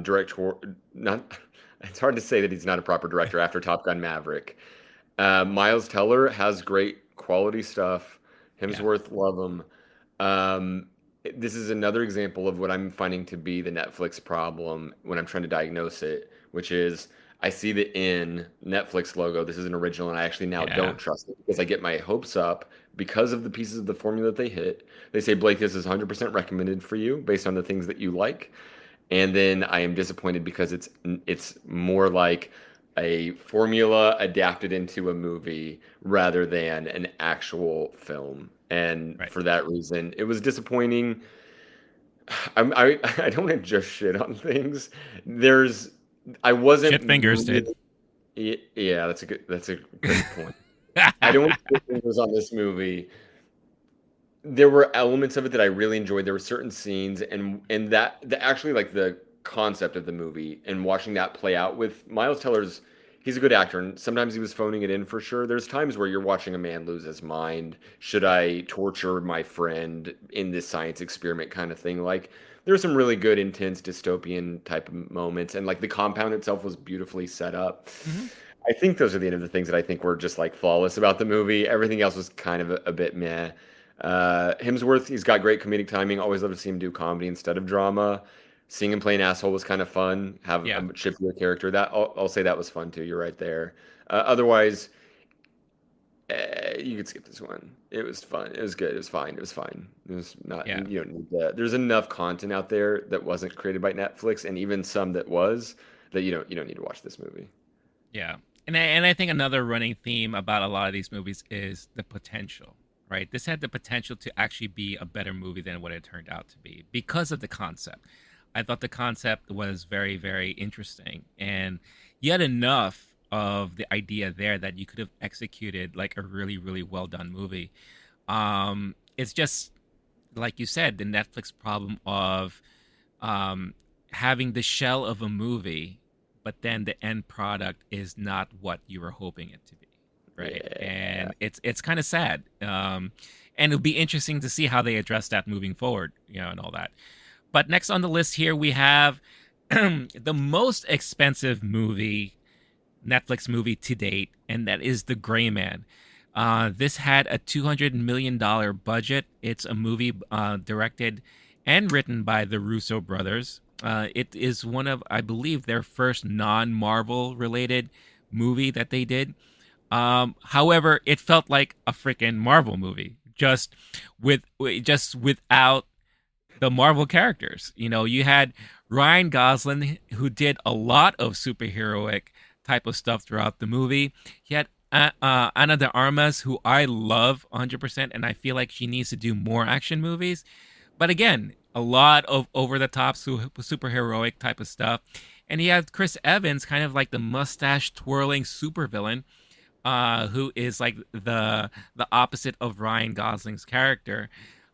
director, not, it's hard to say that he's not a proper director after Top Gun Maverick. Miles Teller has great quality stuff. Yeah. Hemsworth, love him. Um, this is another example of what I'm finding to be the Netflix problem when I'm trying to diagnose it, which is I see the in Netflix logo. This is an original, and I actually now Yeah. don't trust it because I get my hopes up because of the pieces of the formula that they hit. They say, Blake, this is 100% recommended for you based on the things that you like. And then I am disappointed because it's more like a formula adapted into a movie rather than an actual film. And Right. for that reason, it was disappointing. I don't want to just shit on things. There's I Shit wasn't fingers did. really, yeah, that's a great point. I don't want to put fingers on this movie. There were elements of it that I really enjoyed. There were certain scenes and actually like the concept of the movie and watching that play out with Miles Teller's he's a good actor and sometimes he was phoning it in for sure. There's times where you're watching a man lose his mind. Should Yeah. I torture my friend in this science experiment kind of thing? Like there's some really good intense dystopian type of moments and like the compound itself was beautifully set up. Hmm. I think those are the end of the things that I think were just like flawless about the movie. Everything else was kind of a bit meh. Hemsworth, he's got great comedic timing. Always love to see him do comedy instead of drama. Seeing him play an asshole was kind of fun. Have a Yeah. chippier character. That I'll say that was fun too. You're right there. Otherwise, you could skip this one. It was fun. It was good. It was fine. It was fine. It was not. Yeah. You don't need that. There's enough content out there that wasn't created by Netflix, and even some that was that you don't need to watch this movie. Yeah. And I think another running theme about a lot of these movies is the potential, right? This had the potential to actually be a better movie than what it turned out to be because of the concept. I thought the concept was very, very interesting. And yet enough of the idea there that you could have executed like a really, really well done movie. It's just like you said, the Netflix problem of um, having the shell of a movie, but then the end product is not what you were hoping it to be, right? Yeah. And it's kind of sad. And it'll be interesting to see how they address that moving forward, and all that. But next on the list here we have the most expensive Netflix movie to date, and that is The Gray Man. This had a $200 million budget. It's a movie directed and written by the Russo brothers. It is one of, I believe, their first non-Marvel related movie that they did. However, it felt like a freaking Marvel movie, just without the Marvel characters. You had Ryan Gosling, who did a lot of superheroic type of stuff throughout the movie. He had Ana de Armas, who I love 100%, and I feel like she needs to do more action movies. But again, a lot of over the top superheroic type of stuff. And he had Chris Evans, kind of like the mustache twirling supervillain, who is like the opposite of Ryan Gosling's character.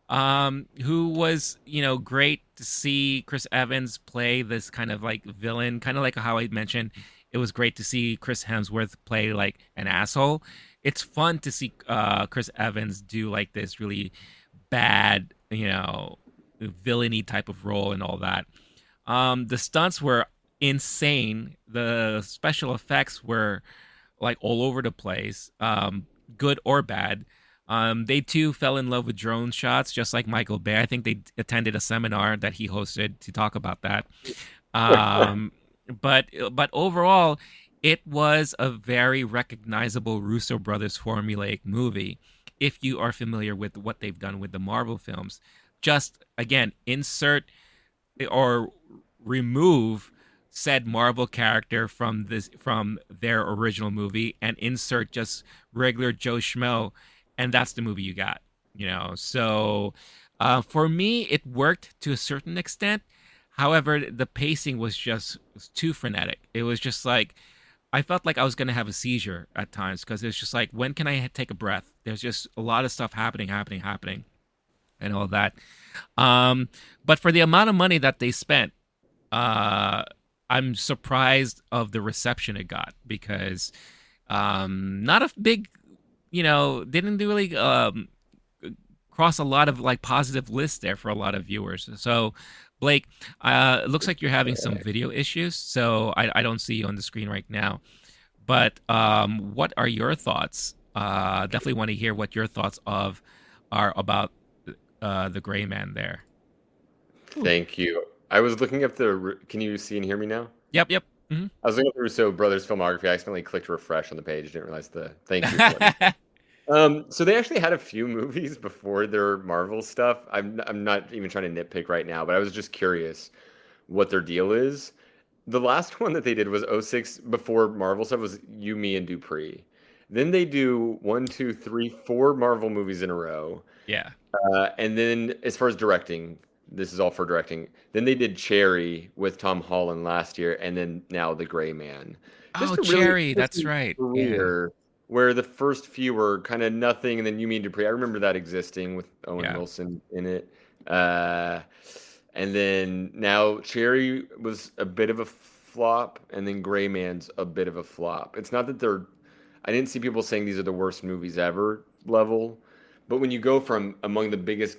Who was, great to see Chris Evans play this kind of like villain, kind of like how I mentioned. It was great to see Chris Hemsworth play like an asshole. It's fun to see Chris Evans do like this really bad, villainy type of role and all that. The stunts were insane. The special effects were like all over the place, good or bad. They too fell in love with drone shots, just like Michael Bay. I think they attended a seminar that he hosted to talk about that. Um, but overall, it was a very recognizable Russo brothers formulaic movie. If you are familiar with what they've done with the Marvel films, just again insert or remove said Marvel character from their original movie and insert just regular Joe Schmo, and that's the movie you got. So for me, it worked to a certain extent. However, the pacing was too frenetic. It was just like I felt like I was gonna have a seizure at times because it's just like when can I take a breath? There's just a lot of stuff happening, and all that. Um, but for the amount of money that they spent, uh, I'm surprised of the reception it got because not a big, didn't really cross a lot of like positive lists there for a lot of viewers. So, Blake, it looks like you're having some video issues, so I don't see you on the screen right now. But what are your thoughts? Definitely want to hear what your thoughts are about the Gray Man there. Ooh. Thank you. I was looking up the. Can you see and hear me now? Yep, yep. Hmm. I was looking up the Russo brothers filmography. I accidentally clicked refresh on the page. Didn't realize the thank you for letting me. So they actually had a few movies before their Marvel stuff. I'm not even trying to nitpick right now, but I was just curious what their deal is. The last one that they did was '06 before Marvel stuff was You, Me, and Dupree. Then they do one, two, three, four Marvel movies in a row. Yeah. And then as far as directing, this is all for directing. Then they did Cherry with Tom Holland last year, and then now The Gray Man. Oh, Just a really Cherry. That's interesting right. Yeah. career where the first few were kind of nothing, and then You Mean Dupree. I remember that existing with Owen Yeah. Wilson in it. Uh, and then now Cherry was a bit of a flop, and then Gray Man's a bit of a flop. It's not that they're I didn't see people saying these are the worst movies ever level, but when you go from among the biggest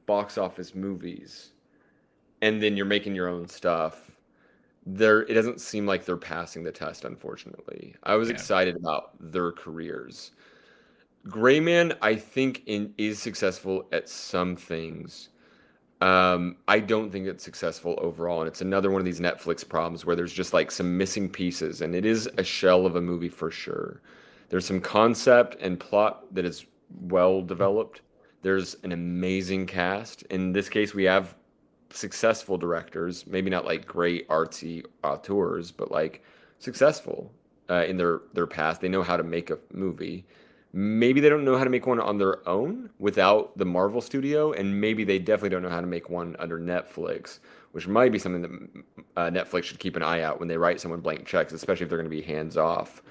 box office movies and then you're making your own stuff, there it doesn't seem like they're passing the test, unfortunately. I was Yeah. excited about their careers. Gray Man, I think, is successful at some things. I don't think it's successful overall, and it's another one of these Netflix problems where there's just like some missing pieces, and it is a shell of a movie for sure. There's some concept and plot that is well developed. There's an amazing cast. In this case, we have successful directors, maybe not like great artsy auteurs, but like successful in their past. They know how to make a movie. Maybe they don't know how to make one on their own without the Marvel studio, and maybe they definitely don't know how to make one under Netflix, which might be something that Netflix should keep an eye out when they write someone blank checks, especially if they're going to be hands off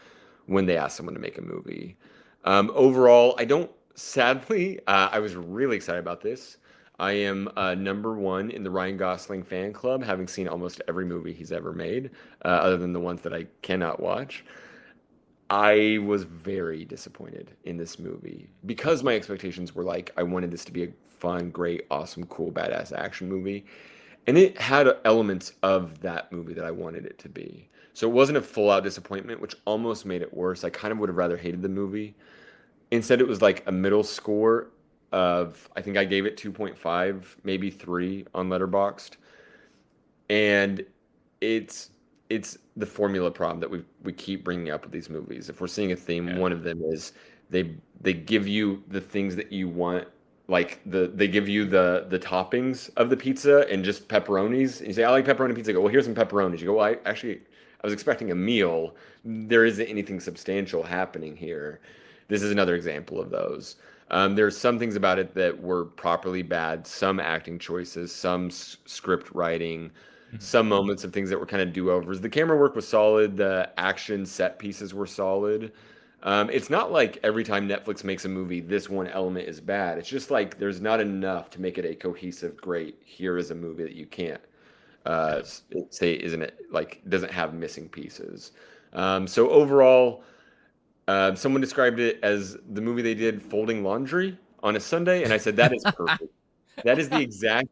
when they ask someone to make a movie. Overall, I don't. Sadly, I was really excited about this. I am number one in the Ryan Gosling fan club, having seen almost every movie he's ever made, other than the ones that I cannot watch. I was very disappointed in this movie because my expectations were like I wanted this to be a fun, great, awesome, cool, badass action movie. And it had elements of that movie that I wanted it to be. So it wasn't a full out disappointment, which almost made it worse. I kind of would have rather hated the movie. Instead, it was like a middle score of, I think I gave it 2.5, maybe 3 on Letterboxd. And it's it's the formula problem that we keep bringing up with these movies. If we're seeing a theme, Yeah. one of them is they give you the things that you want, like they give you the toppings of the pizza and just pepperonis. And you say, I like pepperoni pizza. You go, well, here's some pepperonis. You go, well, I was expecting a meal. There isn't anything substantial happening here. This is another example of those. There's some things about it that were properly bad, some acting choices, some script writing, Mhm. some moments of things that were kind of do-overs. The camera work was solid. The action set pieces were solid. It's not like every time Netflix makes a movie, this one element is bad. It's just like there's not enough to make it a cohesive, great, here is a movie that you can't Yeah. say isn't it like doesn't have missing pieces. So overall, someone described it as the movie they did folding laundry on a Sunday, and I said that is perfect. That is the exact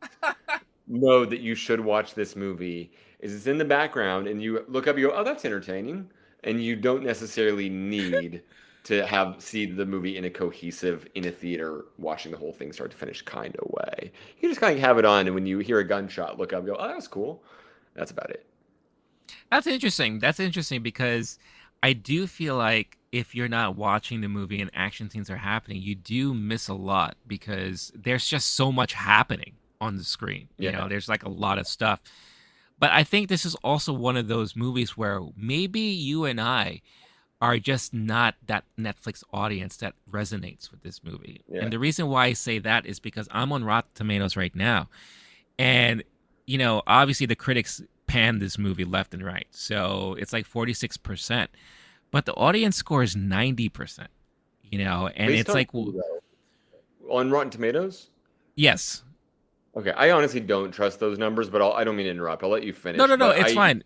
mode that you should watch this movie. Is it's in the background, and you look up, you go, "Oh, that's entertaining," and you don't necessarily need. to have see the movie in a cohesive in a theater, watching the whole thing start to finish kind of way. You just kind of have it on, and when you hear a gunshot, look up, and go, "Oh, that was cool." That's about it. That's interesting. That's interesting because I do feel like if you're not watching the movie and action scenes are happening, you do miss a lot because there's just so much happening on the screen. Yeah. There's like a lot of stuff. But I think this is also one of those movies where maybe you and I are just not that Netflix audience that resonates with this movie. Yeah. And the reason why I say that is because I'm on Rotten Tomatoes right now. And, obviously the critics pan this movie left and right. So it's like 46%. But the audience score is 90%, and Based it's on like, who well, though? On Rotten Tomatoes? yes. Okay, I honestly don't trust those numbers, but I don't mean to interrupt. I'll let you No, finish. no, no, But it's fine.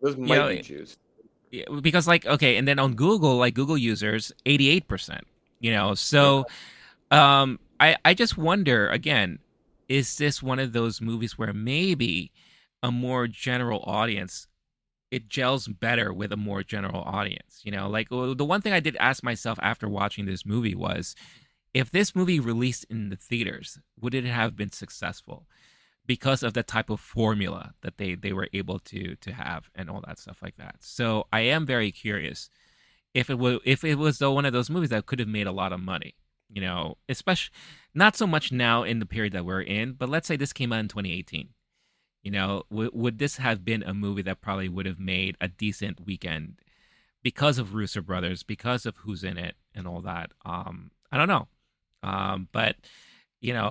those You might know, be juiced. because like, okay, and then on Google, like Google users, 88%, so Okay. I just wonder again, is this one of those movies where maybe a more general audience it gels better with a more general audience. Like the one thing I did ask myself after watching this movie was if this movie released in the theaters, would it have been successful because of the type of formula that they were able to have and all that stuff like that. So I am very curious if it was though one of those movies that could have made a lot of money. Especially not so much now in the period that we're in, but let's say this came out in 2018. Would this have been a movie that probably would have made a decent weekend because of Russo Brothers, because of who's in it and all that? I don't know. But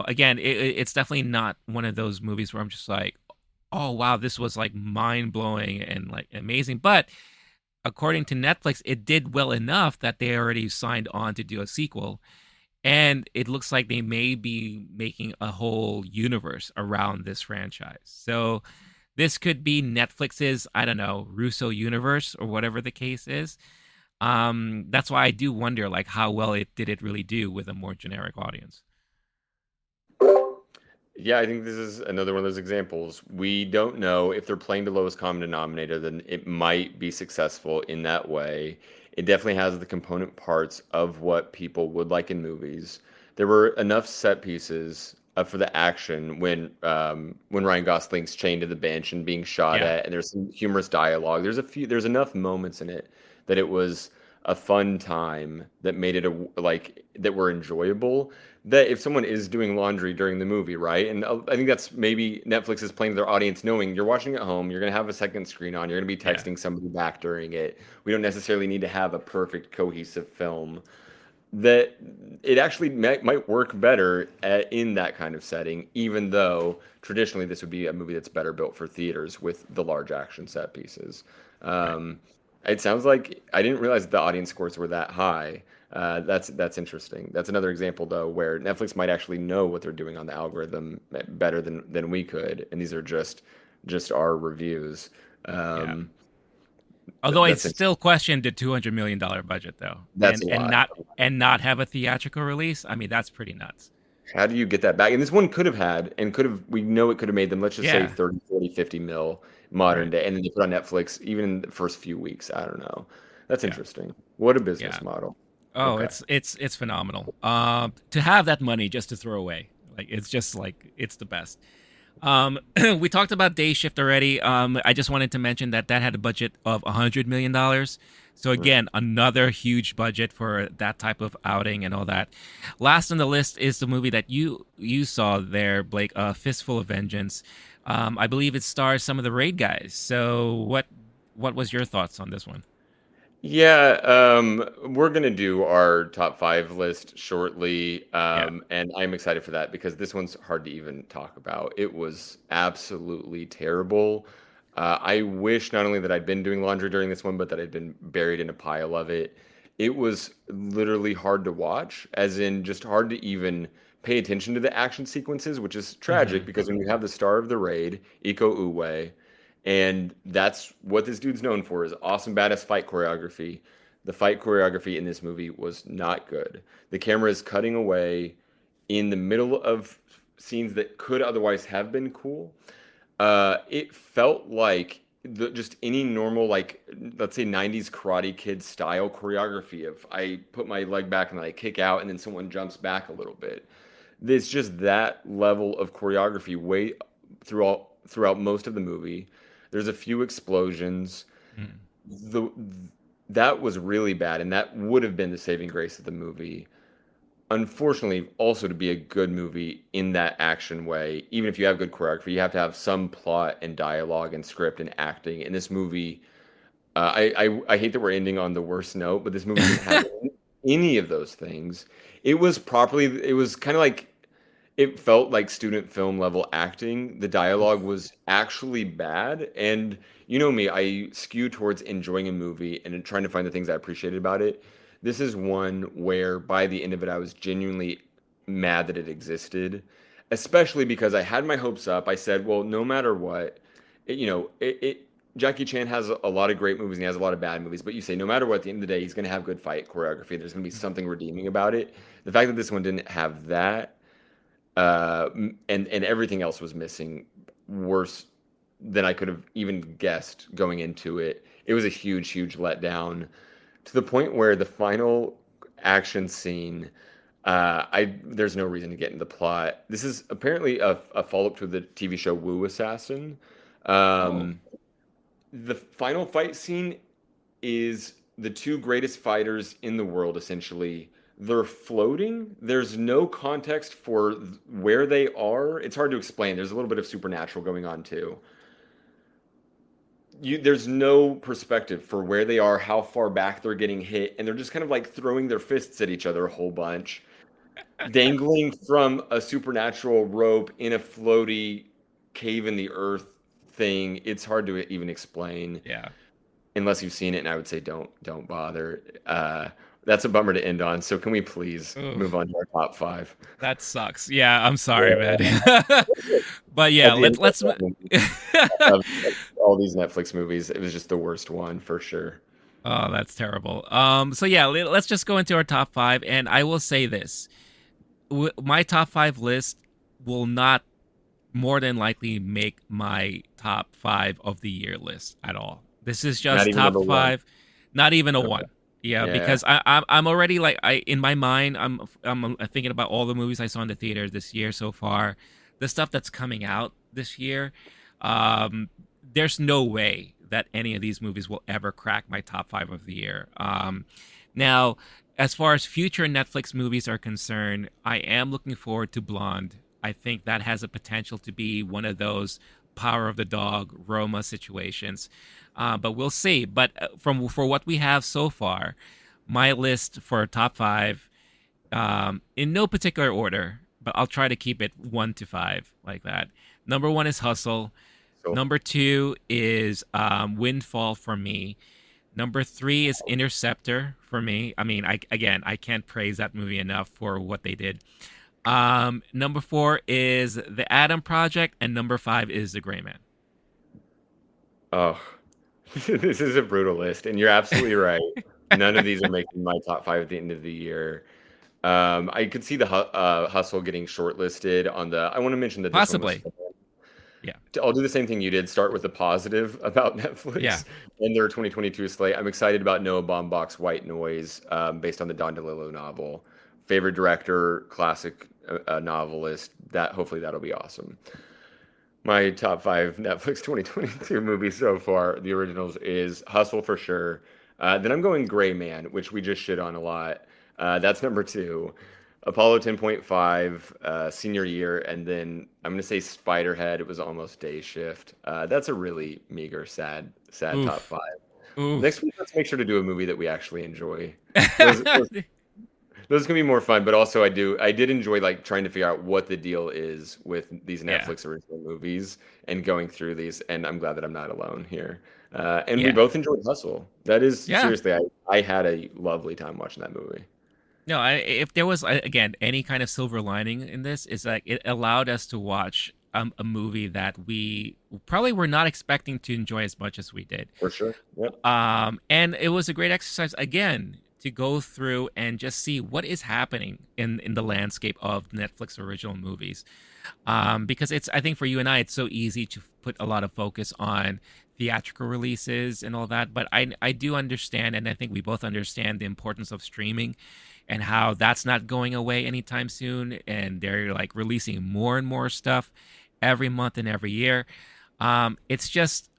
again, it's definitely not one of those movies where I'm just like, oh wow, this was like mind blowing and like amazing. But according to Netflix, it did well enough that they already signed on to do a sequel. And it looks like they may be making a whole universe around this franchise. So this could be Netflix's, I don't know, Russo universe or whatever the case is. That's why I do wonder, like, how well it really do with a more generic audience. Yeah, I think this is another one of those examples. We don't know if they're playing the lowest common denominator, then it might be successful in that way. It definitely has the component parts of what people would like in movies. There were enough set pieces for the action when Ryan Gosling's chained to the bench and being shot Yeah, at, and there's some humorous dialogue. There's enough moments in it that it was a fun time that made it that were enjoyable that if someone is doing laundry during the movie, right? And I think that's maybe Netflix is playing to their audience, knowing you're watching at home, you're going to have a second screen on, you're going to be yeah, texting somebody back during it. We don't necessarily need to have a perfect, cohesive film. That it actually might work better in that kind of setting, even though traditionally this would be a movie that's better built for theaters with the large action set pieces. right. Um, it sounds like I didn't realize that the audience scores were that high. That's interesting. That's another example though where Netflix might actually know what they're doing on the algorithm better than we could, and these are just our reviews. Yeah. Um, Although I that's still question the $200 million budget though, that's and a and lot. not have a theatrical release. I mean, that's pretty nuts. How do you get that back? And this one could have had, and could have, we know it could have made them, let's just say Yeah, 30, 40, 50 mil modern right. day. And then they put on Netflix, even in the first few weeks. I don't know. That's Yeah, interesting. What a yeah. business model. Oh, Okay. it's phenomenal. To have that money just to throw away, like it's just like it's the best. We talked about Day Shift already. I just wanted to mention that had a budget of $100 million. So Mm. again, another huge budget for that type of outing and all that. Last on the list is the movie that you saw there, Blake, Fistful of Vengeance. I believe it stars some of the Raid guys. So what was your thoughts on this one? Yeah, we're gonna do our top five list shortly, Yeah, and I'm excited for that because this one's hard to even talk about. It was absolutely terrible. I wish not only that I'd been doing laundry during this one, but that I'd been buried in a pile of it. It was literally hard to watch, as in just hard to even pay attention to the action sequences, which is tragic hmm, because when you have the star of the raid, Iko Uwe, and that's what this dude's known for is awesome badass fight choreography. The fight choreography in this movie was not good. The camera is cutting away in the middle of scenes that could otherwise have been cool. It felt like just any normal, like, let's say 90s Karate Kid style choreography of I put my leg back and then I kick out and then someone jumps back a little bit. It's just that level of choreography way throughout most of the movie. There's a few explosions. Mm. The That was really bad, and that would have been the saving grace of the movie. Unfortunately, also to be a good movie in that action way, even if you have good choreography, you have to have some plot and dialogue and script and acting. In this movie, I hate that we're ending on the worst note, but this movie didn't have any of those things. It was kind of like it felt like student film level acting. The dialogue Oof. was actually bad. And you know me, I skew towards enjoying a movie and trying to find the things I appreciated about it. This is one where by the end of it, I was genuinely mad that it existed, especially because I had my hopes up. I said, well, no matter what, Jackie Chan has a lot of great movies and he has a lot of bad movies, but you say no matter what, at the end of the day, he's going to have good fight choreography. There's going to be something redeeming about it. The fact that this one didn't have that and everything else was missing worse than I could have even guessed going into it. It was a huge letdown to the point where the final action scene. I There's no reason to get into the plot. This is apparently a follow up to the TV show Wu Assassin. Oh, Um, the final fight scene is the two greatest fighters in the world, essentially. They're floating. There's no context for where they are. It's hard to explain. There's a little bit of supernatural going on too. There's no perspective for where they are, how far back they're getting hit, and they're just kind of like throwing their fists at each other a whole bunch, dangling from a supernatural rope in a floaty cave in the earth thing. It's hard to even explain yeah. unless you've seen it, and I would say don't bother. That's a bummer to end on. So can we please move Oof. on to our top five? That sucks. Yeah, I'm sorry, man. Yeah. But yeah, At the end let's of all these Netflix movies, it was just the worst one for sure. Oh, that's terrible. So yeah, let's just go into our top five, and I will say this: my top five list will not more than likely make my top five of the year list at all. This is Not just even top number one. five, not even a Okay. one. Yeah, Yeah. because I'm already like I in my mind I'm thinking about all the movies I saw in the theater this year so far, the stuff that's coming out this year. Um, there's no way that any of these movies will ever crack my top five of the year. Now, as far as future Netflix movies are concerned, I am looking forward to Blonde. I think that has a potential to be one of those Power of the Dog Roma situations, but we'll see. But from for what we have so far, my list for top five, in no particular order, but I'll try to keep it one to five like that. Number one is Hustle. So Number two is Windfall for me. Number three is Interceptor for me. I mean, I can't praise that movie enough for what they did. Number four is The Adam Project, and number five is The Gray Man. oh, this is a brutal list, and you're absolutely right. None of these are making my top five at the end of the year. I could see the Hustle getting shortlisted on the. I want to mention that this one was. Possibly. Yeah. I'll do the same thing you did. Start with the positive about Yeah. Netflix and their 2022 slate. I'm excited about Noah Baumbach's White Noise, based on the Don DeLillo novel. Favorite director, classic novelist. That hopefully that'll be awesome. My top five Netflix 2022 movies so far, the originals, is Hustle for sure. Then I'm going Gray Man, which we just shit on a lot. That's number two. Apollo 10.5, senior year, and then I'm gonna say Spiderhead. It was almost Day Shift. That's a really meager, sad top Oof. five. Next Oof. week, let's make sure to do a movie that we actually enjoy. Those can be more fun, but also I did enjoy like trying to figure out what the deal is with these Yeah. Netflix original movies and going through these, and I'm glad that I'm not alone here. And we Yeah. both enjoyed Hustle. That is Yeah. seriously, I had a lovely time watching that movie. No, if there was again any kind of silver lining in this, is like it allowed us to watch a movie that we probably were not expecting to enjoy as much as we did. For sure. Yep. And it was a great exercise again to go through and just see what is happening in the landscape of Netflix original movies. Because it's I think for you and I, it's so easy to put a lot of focus on theatrical releases and all that. But I do understand, and I think we both understand the importance of streaming and how that's not going away anytime soon. And they're like releasing more and more stuff every month and every year. It's just,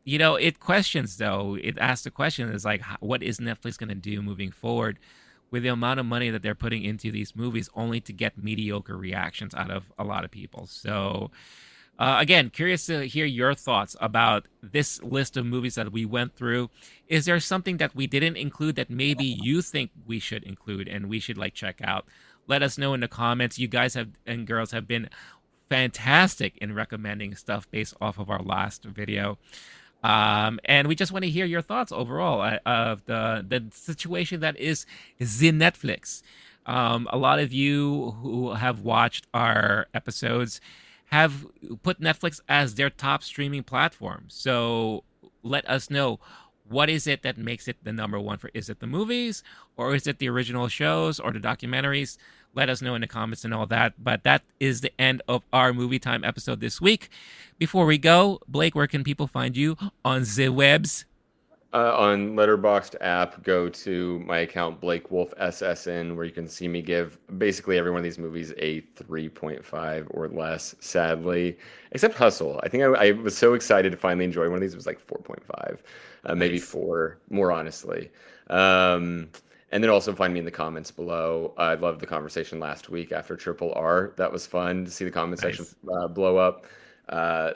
it questions though. It asks the question is like, what is Netflix going to do moving forward with the amount of money that they're putting into these movies, only to get mediocre reactions out of a lot of people? So, again, curious to hear your thoughts about this list of movies that we went through. Is there something that we didn't include that maybe you think we should include and we should like check out? Let us know in the comments. You guys have and girls have been fantastic in recommending stuff based off of our last video. And we just want to hear your thoughts overall of the situation that is the Netflix. A lot of you who have watched our episodes have put Netflix as their top streaming platform. So let us know, what is it that makes it the number one? For is it the movies, or is it the original shows or the documentaries? Let us know in the comments and all that. But that is the end of our movie time episode this week. Before we go, Blake, where can people find you on the webs? On Letterboxd app, go to my account Blake Wolf SSN, where you can see me give basically every one of these movies a 3.5 or less. Sadly, except Hustle. I think I was so excited to finally enjoy one of these. It was like 4.5, maybe Nice. 4, more honestly. And then also find me in the comments below. I loved the conversation last week after Triple R. That was fun to see the comment section Nice. blow up.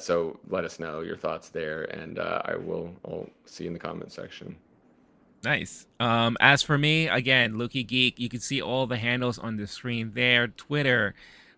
So let us know your thoughts there, and I'll see you in the comment section. Nice. As for me, again, Loki Geek, you can see all the handles on the screen there: Twitter,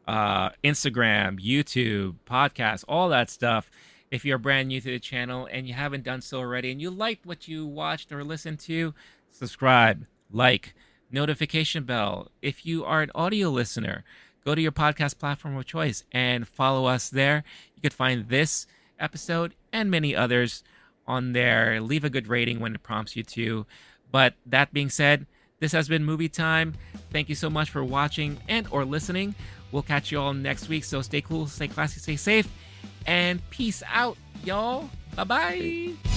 Instagram, YouTube, podcast, all that stuff. If you're brand new to the channel and you haven't done so already and you liked what you watched or listened to, subscribe, like, notification bell. If you are an audio listener, go to your podcast platform of choice and follow us there. You could find this episode and many others on there. Leave a good rating when it prompts you to. But that being said, this has been Movie Time. Thank you so much for watching and or listening. We'll catch you all next week. So stay cool, stay classy, stay safe, and peace out, y'all. Bye bye.